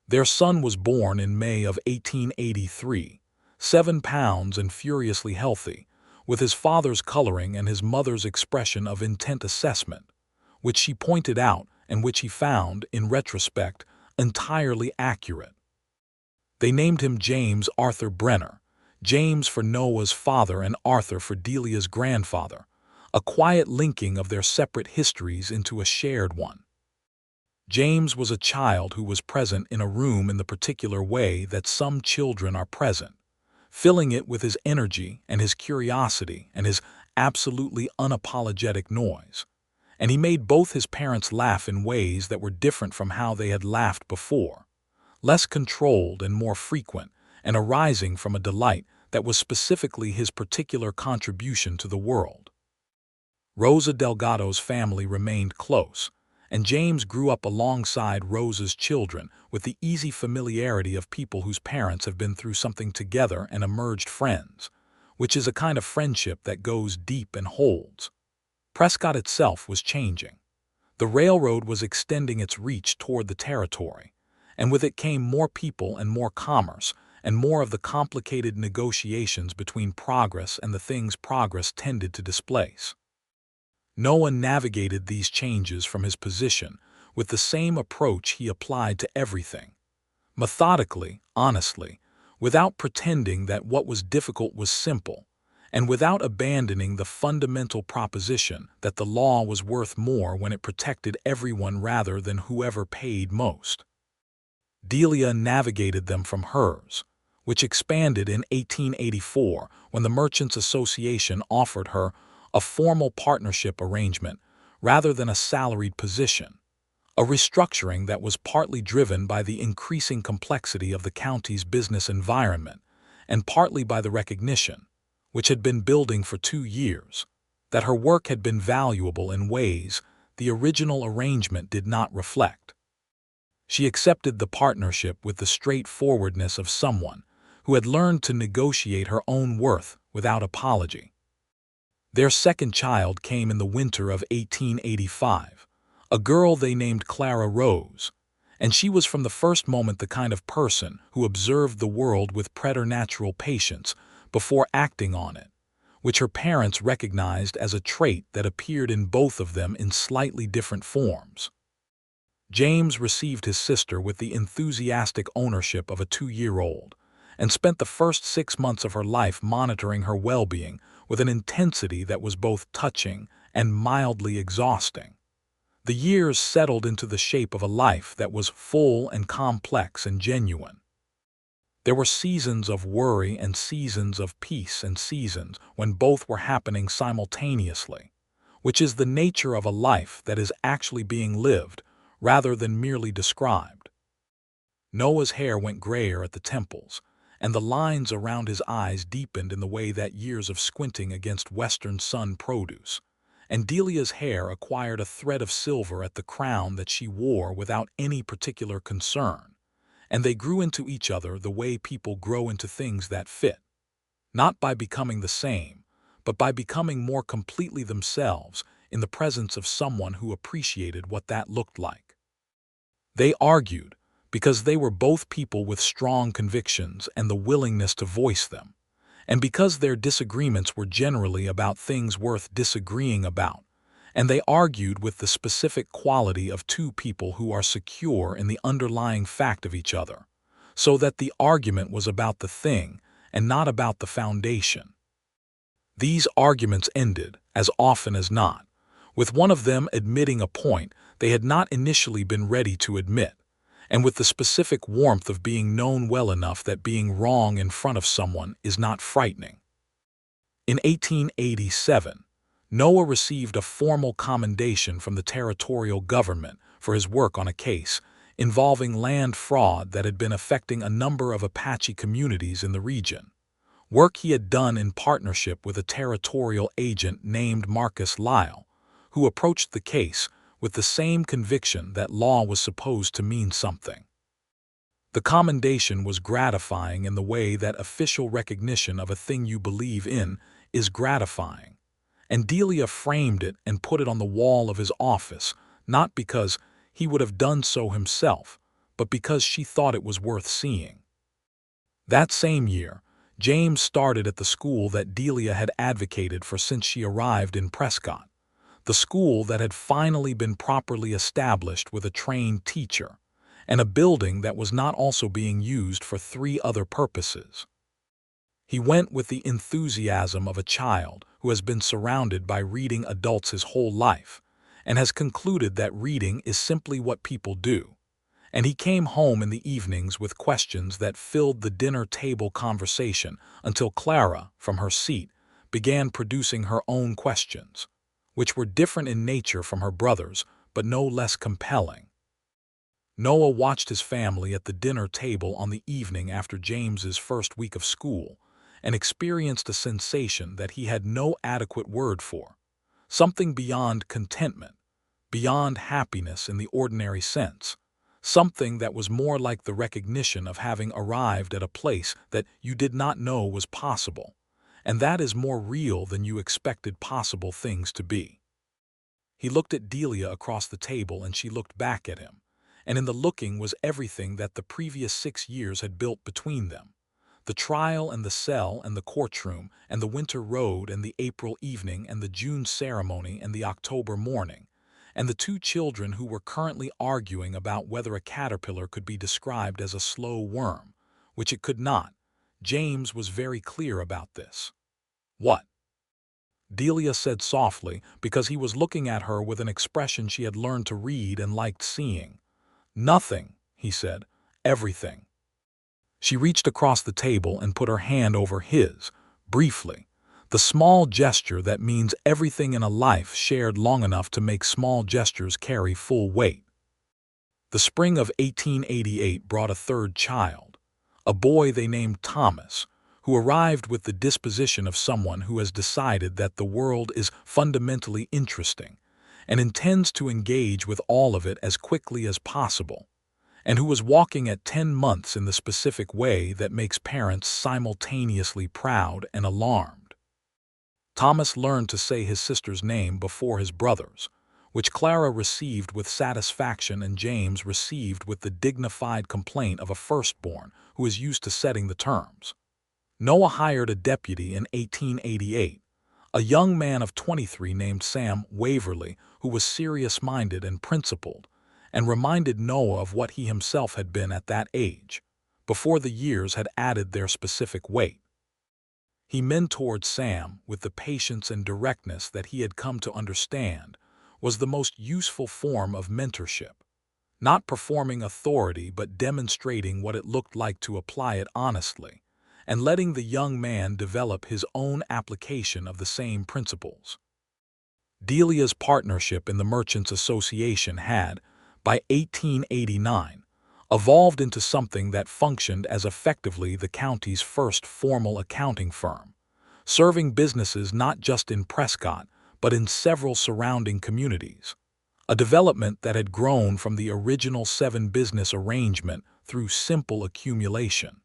Their son was born in May of 1883, 7 pounds and furiously healthy, with his father's coloring and his mother's expression of intent assessment, which she pointed out and which he found, in retrospect, entirely accurate. They named him James Arthur Brenner, James for Noah's father and Arthur for Delia's grandfather, a quiet linking of their separate histories into a shared one. James was a child who was present in a room in the particular way that some children are present, filling it with his energy and his curiosity and his absolutely unapologetic noise. And he made both his parents laugh in ways that were different from how they had laughed before, less controlled and more frequent, and arising from a delight that was specifically his particular contribution to the world. Rosa Delgado's family remained close, and James grew up alongside Rosa's children with the easy familiarity of people whose parents have been through something together and emerged friends, which is a kind of friendship that goes deep and holds. Prescott itself was changing. The railroad was extending its reach toward the territory, and with it came more people and more commerce and more of the complicated negotiations between progress and the things progress tended to displace. Noah navigated these changes from his position with the same approach he applied to everything, methodically, honestly, without pretending that what was difficult was simple, and without abandoning the fundamental proposition that the law was worth more when it protected everyone rather than whoever paid most. Delia navigated them from hers, which expanded in 1884 when the Merchants Association offered her a formal partnership arrangement rather than a salaried position, a restructuring that was partly driven by the increasing complexity of the county's business environment and partly by the recognition, which had been building for 2 years, that her work had been valuable in ways the original arrangement did not reflect. She accepted the partnership with the straightforwardness of someone who had learned to negotiate her own worth without apology. Their second child came in the winter of 1885, a girl they named Clara Rose, and she was from the first moment the kind of person who observed the world with preternatural patience before acting on it, which her parents recognized as a trait that appeared in both of them in slightly different forms. James received his sister with the enthusiastic ownership of a 2-year-old and spent the first 6 months of her life monitoring her well-being with an intensity that was both touching and mildly exhausting. The years settled into the shape of a life that was full and complex and genuine. There were seasons of worry and seasons of peace and seasons when both were happening simultaneously, which is the nature of a life that is actually being lived rather than merely described. Noah's hair went grayer at the temples, and the lines around his eyes deepened in the way that years of squinting against western sun produce, and Delia's hair acquired a thread of silver at the crown that she wore without any particular concern, and they grew into each other the way people grow into things that fit, not by becoming the same, but by becoming more completely themselves in the presence of someone who appreciated what that looked like. They argued because they were both people with strong convictions and the willingness to voice them, and because their disagreements were generally about things worth disagreeing about, and they argued with the specific quality of two people who are secure in the underlying fact of each other, so that the argument was about the thing and not about the foundation. These arguments ended, as often as not, with one of them admitting a point they had not initially been ready to admit, and with the specific warmth of being known well enough that being wrong in front of someone is not frightening. In 1887, Noah received a formal commendation from the territorial government for his work on a case involving land fraud that had been affecting a number of Apache communities in the region, work he had done in partnership with a territorial agent named Marcus Lyle, who approached the case with the same conviction that law was supposed to mean something. The commendation was gratifying in the way that official recognition of a thing you believe in is gratifying, and Delia framed it and put it on the wall of his office, not because he would have done so himself, but because she thought it was worth seeing. That same year, James started at the school that Delia had advocated for since she arrived in Prescott, the school that had finally been properly established with a trained teacher, and a building that was not also being used for 3 other purposes. He went with the enthusiasm of a child who has been surrounded by reading adults his whole life, and has concluded that reading is simply what people do, and he came home in the evenings with questions that filled the dinner table conversation until Clara, from her seat, began producing her own questions, which were different in nature from her brother's, but no less compelling. Noah watched his family at the dinner table on the evening after James's first week of school and experienced a sensation that he had no adequate word for, something beyond contentment, beyond happiness in the ordinary sense, something that was more like the recognition of having arrived at a place that you did not know was possible, and that is more real than you expected possible things to be. He looked at Delia across the table and she looked back at him, and in the looking was everything that the previous 6 years had built between them: the trial and the cell and the courtroom and the winter road and the April evening and the June ceremony and the October morning, and the 2 children who were currently arguing about whether a caterpillar could be described as a slow worm, which it could not. James was very clear about this. What? Delia said softly, because he was looking at her with an expression she had learned to read and liked seeing. "Nothing," he said. "Everything." She reached across the table and put her hand over his, briefly. The small gesture that means everything in a life shared long enough to make small gestures carry full weight. The spring of 1888 brought a third child, a boy they named Thomas, who arrived with the disposition of someone who has decided that the world is fundamentally interesting and intends to engage with all of it as quickly as possible, and who was walking at 10 months in the specific way that makes parents simultaneously proud and alarmed. Thomas learned to say his sister's name before his brother's, which Clara received with satisfaction and James received with the dignified complaint of a firstborn who is used to setting the terms. Noah hired a deputy in 1888, a young man of 23 named Sam Waverly, who was serious-minded and principled, and reminded Noah of what he himself had been at that age, before the years had added their specific weight. He mentored Sam with the patience and directness that he had come to understand was the most useful form of mentorship, not performing authority but demonstrating what it looked like to apply it honestly, and letting the young man develop his own application of the same principles. Delia's partnership in the Merchants Association had, by 1889, evolved into something that functioned as effectively the county's first formal accounting firm, serving businesses not just in Prescott but in several surrounding communities, a development that had grown from the original 7-business arrangement through simple accumulation.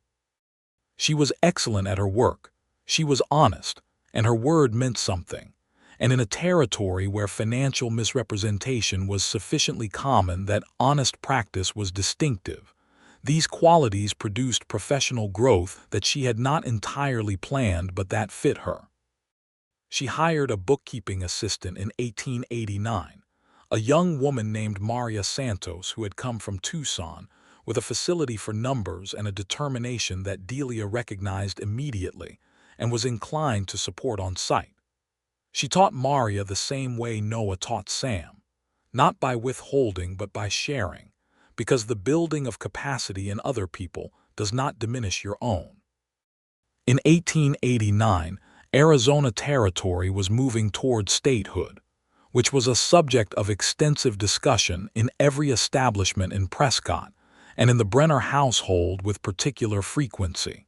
She was excellent at her work, she was honest, and her word meant something, and in a territory where financial misrepresentation was sufficiently common that honest practice was distinctive, these qualities produced professional growth that she had not entirely planned but that fit her. She hired a bookkeeping assistant in 1889, a young woman named Maria Santos who had come from Tucson, with a facility for numbers and a determination that Delia recognized immediately and was inclined to support on sight. She taught Maria the same way Noah taught Sam, not by withholding but by sharing, because the building of capacity in other people does not diminish your own. In 1889, Arizona Territory was moving toward statehood, which was a subject of extensive discussion in every establishment in Prescott and in the Brenner household with particular frequency.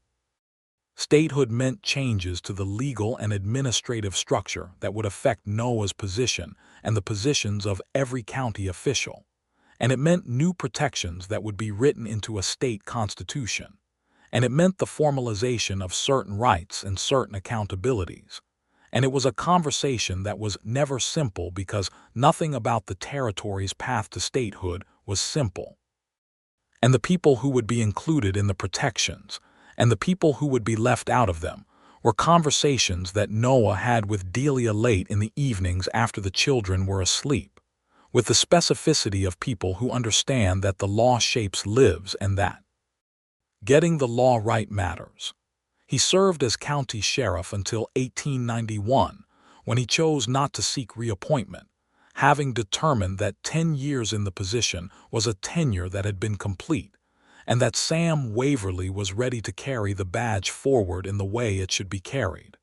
Statehood meant changes to the legal and administrative structure that would affect Noah's position and the positions of every county official, and it meant new protections that would be written into a state constitution, and it meant the formalization of certain rights and certain accountabilities. And it was a conversation that was never simple because nothing about the territory's path to statehood was simple. And the people who would be included in the protections, and the people who would be left out of them, were conversations that Noah had with Delia late in the evenings after the children were asleep, with the specificity of people who understand that the law shapes lives and that getting the law right matters. He served as county sheriff until 1891, when he chose not to seek reappointment, having determined that 10 years in the position was a tenure that had been complete, and that Sam Waverly was ready to carry the badge forward in the way it should be carried.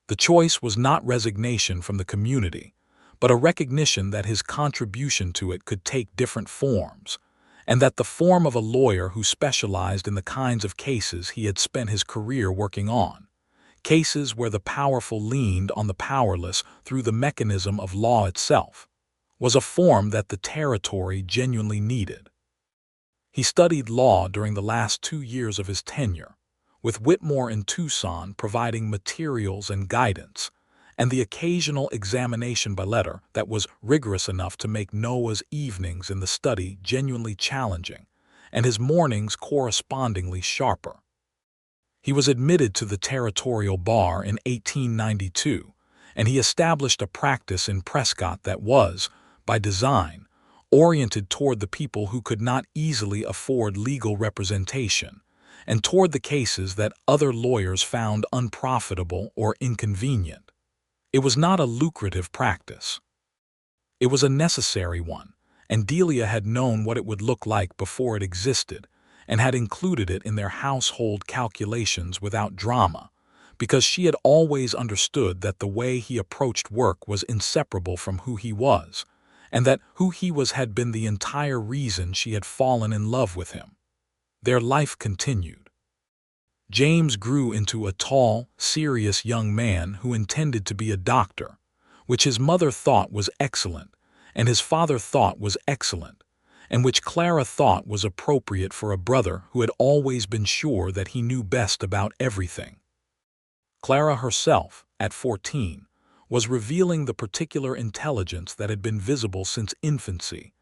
The choice was not resignation from the community, but a recognition that his contribution to it could take different forms, and that the form of a lawyer who specialized in the kinds of cases he had spent his career working on, cases where the powerful leaned on the powerless through the mechanism of law itself, was a form that the territory genuinely needed. He studied law during the last 2 years of his tenure, with Whitmore in Tucson providing materials and guidance, and the occasional examination by letter that was rigorous enough to make Noah's evenings in the study genuinely challenging, and his mornings correspondingly sharper. He was admitted to the territorial bar in 1892, and he established a practice in Prescott that was, by design, oriented toward the people who could not easily afford legal representation, and toward the cases that other lawyers found unprofitable or inconvenient. It was not a lucrative practice. It was a necessary one, and Delia had known what it would look like before it existed, and had included it in their household calculations without drama, because she had always understood that the way he approached work was inseparable from who he was, and that who he was had been the entire reason she had fallen in love with him. Their life continued. James grew into a tall, serious young man who intended to be a doctor, which his mother thought was excellent, and his father thought was excellent, and which Clara thought was appropriate for a brother who had always been sure that he knew best about everything. Clara herself, at 14, was revealing the particular intelligence that had been visible since infancy,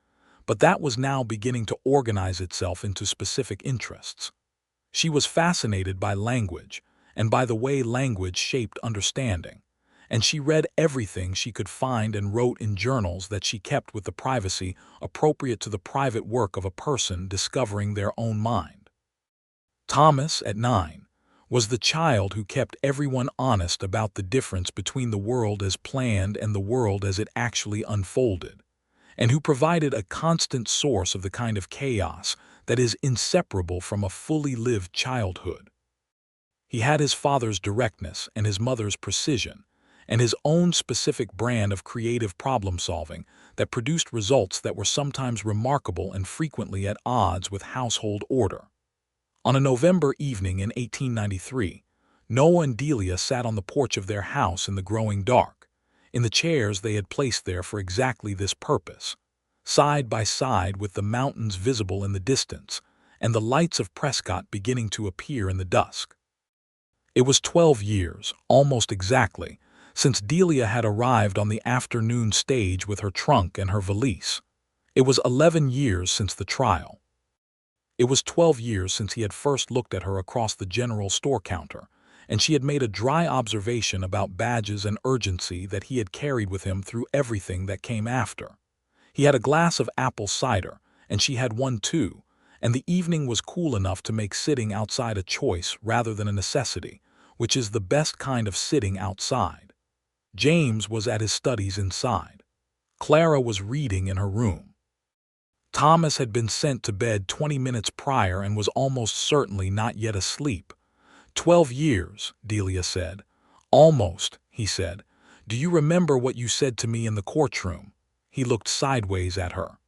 but that was now beginning to organize itself into specific interests. She was fascinated by language, and by the way language shaped understanding, and she read everything she could find and wrote in journals that she kept with the privacy appropriate to the private work of a person discovering their own mind. Thomas, at 9, was the child who kept everyone honest about the difference between the world as planned and the world as it actually unfolded, and who provided a constant source of the kind of chaos that is inseparable from a fully lived childhood. He had his father's directness and his mother's precision, and his own specific brand of creative problem-solving that produced results that were sometimes remarkable and frequently at odds with household order. On a November evening in 1893, Noah and Delia sat on the porch of their house in the growing dark, in the chairs they had placed there for exactly this purpose, side by side with the mountains visible in the distance and the lights of Prescott beginning to appear in the dusk. It was 12 years, almost exactly, since Delia had arrived on the afternoon stage with her trunk and her valise. It was 11 years since the trial. It was 12 years since he had first looked at her across the general store counter, and she had made a dry observation about badges and urgency that he had carried with him through everything that came after. He had a glass of apple cider, and she had one too, and the evening was cool enough to make sitting outside a choice rather than a necessity, which is the best kind of sitting outside. James was at his studies inside. Clara was reading in her room. Thomas had been sent to bed 20 minutes prior and was almost certainly not yet asleep. 12 years, Delia said. Almost, he said. Do you remember what you said to me in the courtroom? He looked sideways at her.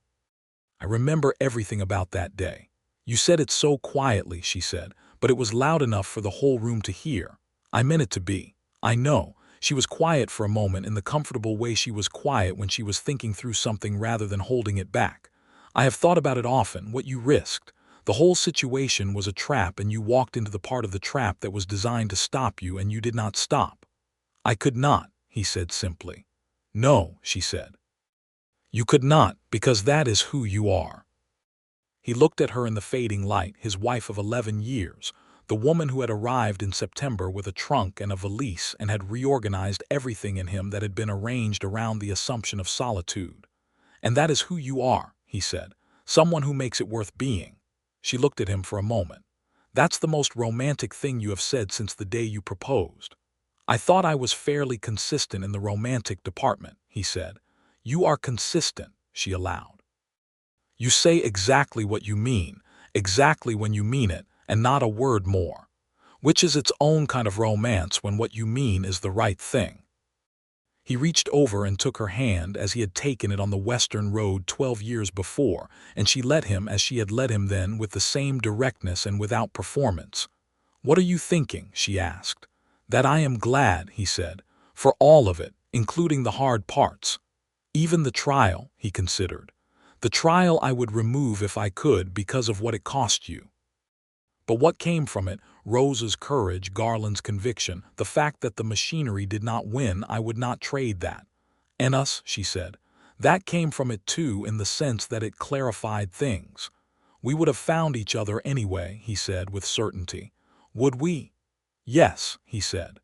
I remember everything about that day. You said it so quietly, she said, but it was loud enough for the whole room to hear. I meant it to be. I know. She was quiet for a moment in the comfortable way she was quiet when she was thinking through something rather than holding it back. I have thought about it often, what you risked. The whole situation was a trap and you walked into the part of the trap that was designed to stop you and you did not stop. I could not, he said simply. No, she said. You could not, because that is who you are. He looked at her in the fading light, his wife of 11 years, the woman who had arrived in September with a trunk and a valise and had reorganized everything in him that had been arranged around the assumption of solitude. And that is who you are, he said, someone who makes it worth being. She looked at him for a moment. That's the most romantic thing you have said since the day you proposed. I thought I was fairly consistent in the romantic department, he said. You are consistent, she allowed. You say exactly what you mean, exactly when you mean it, and not a word more, which is its own kind of romance when what you mean is the right thing. He reached over and took her hand as he had taken it on the Western Road 12 years before, and she let him as she had let him then with the same directness and without performance. What are you thinking? She asked. That I am glad, he said, for all of it, including the hard parts. Even the trial, he considered. The trial I would remove if I could because of what it cost you. But what came from it, Rose's courage, Garland's conviction, the fact that the machinery did not win, I would not trade that. And us, she said. That came from it too in the sense that it clarified things. We would have found each other anyway, he said with certainty. Would we? Yes, he said.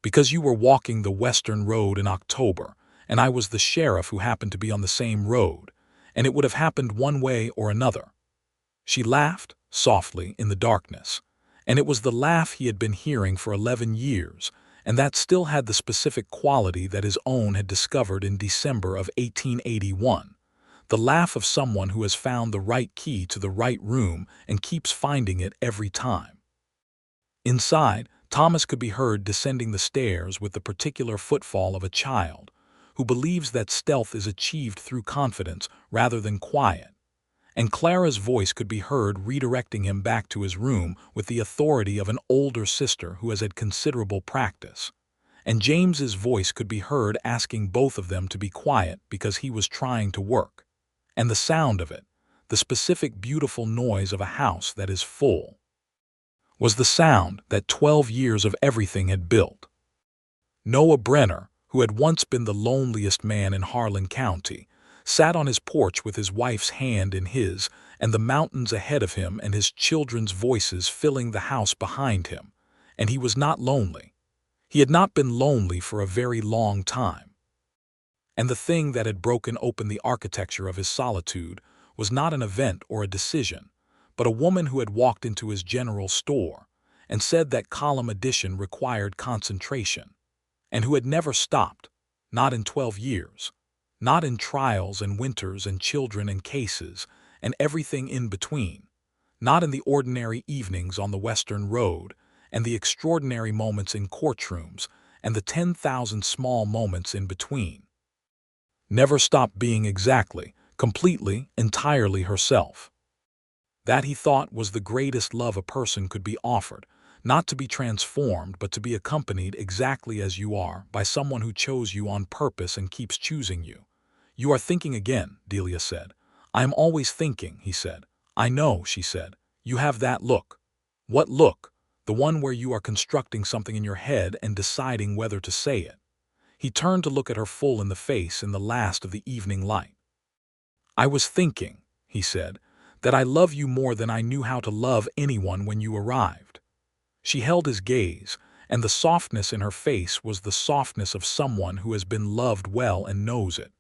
Because you were walking the Western Road in October, and I was the sheriff who happened to be on the same road, and it would have happened one way or another. She laughed, softly, in the darkness, and it was the laugh he had been hearing for 11 years, and that still had the specific quality that his own had discovered in December of 1881. The laugh of someone who has found the right key to the right room and keeps finding it every time. Inside, Thomas could be heard descending the stairs with the particular footfall of a child who believes that stealth is achieved through confidence rather than quiet. And Clara's voice could be heard redirecting him back to his room with the authority of an older sister who has had considerable practice. And James's voice could be heard asking both of them to be quiet because he was trying to work. And the sound of it, the specific beautiful noise of a house that is full, was the sound that 12 years of everything had built. Noah Brenner, who had once been the loneliest man in Harlan County, sat on his porch with his wife's hand in his and the mountains ahead of him and his children's voices filling the house behind him, and he was not lonely. He had not been lonely for a very long time. And the thing that had broken open the architecture of his solitude was not an event or a decision, but a woman who had walked into his general store and said that column addition required concentration, and who had never stopped, not in 12 years, not in trials and winters and children and cases and everything in between, not in the ordinary evenings on the Western Road and the extraordinary moments in courtrooms and the 10,000 small moments in between. Never stopped being exactly, completely, entirely herself. That, he thought, was the greatest love a person could be offered, not to be transformed but to be accompanied exactly as you are by someone who chose you on purpose and keeps choosing you. "You are thinking again," Delia said. "I am always thinking," he said. "I know," she said. "You have that look." "What look?" "The one where you are constructing something in your head and deciding whether to say it." He turned to look at her full in the face in the last of the evening light. "I was thinking," he said, "that I love you more than I knew how to love anyone when you arrived." She held his gaze, and the softness in her face was the softness of someone who has been loved well and knows it.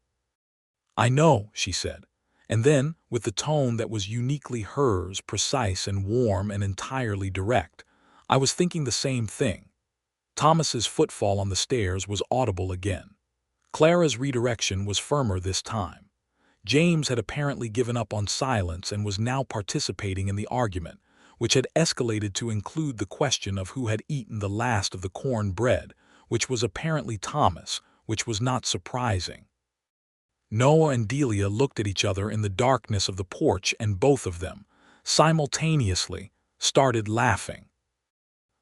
"I know," she said, and then, with the tone that was uniquely hers, precise and warm and entirely direct, "I was thinking the same thing." Thomas's footfall on the stairs was audible again. Clara's redirection was firmer this time. James had apparently given up on silence and was now participating in the argument, which had escalated to include the question of who had eaten the last of the corn bread, which was apparently Thomas, which was not surprising. Noah and Delia looked at each other in the darkness of the porch, and both of them, simultaneously, started laughing.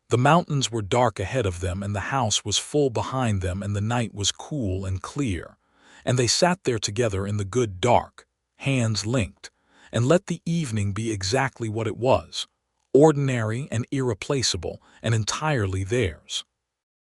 The mountains were dark ahead of them, and the house was full behind them, and the night was cool and clear, and they sat there together in the good dark, hands linked, and let the evening be exactly what it was, ordinary and irreplaceable and entirely theirs.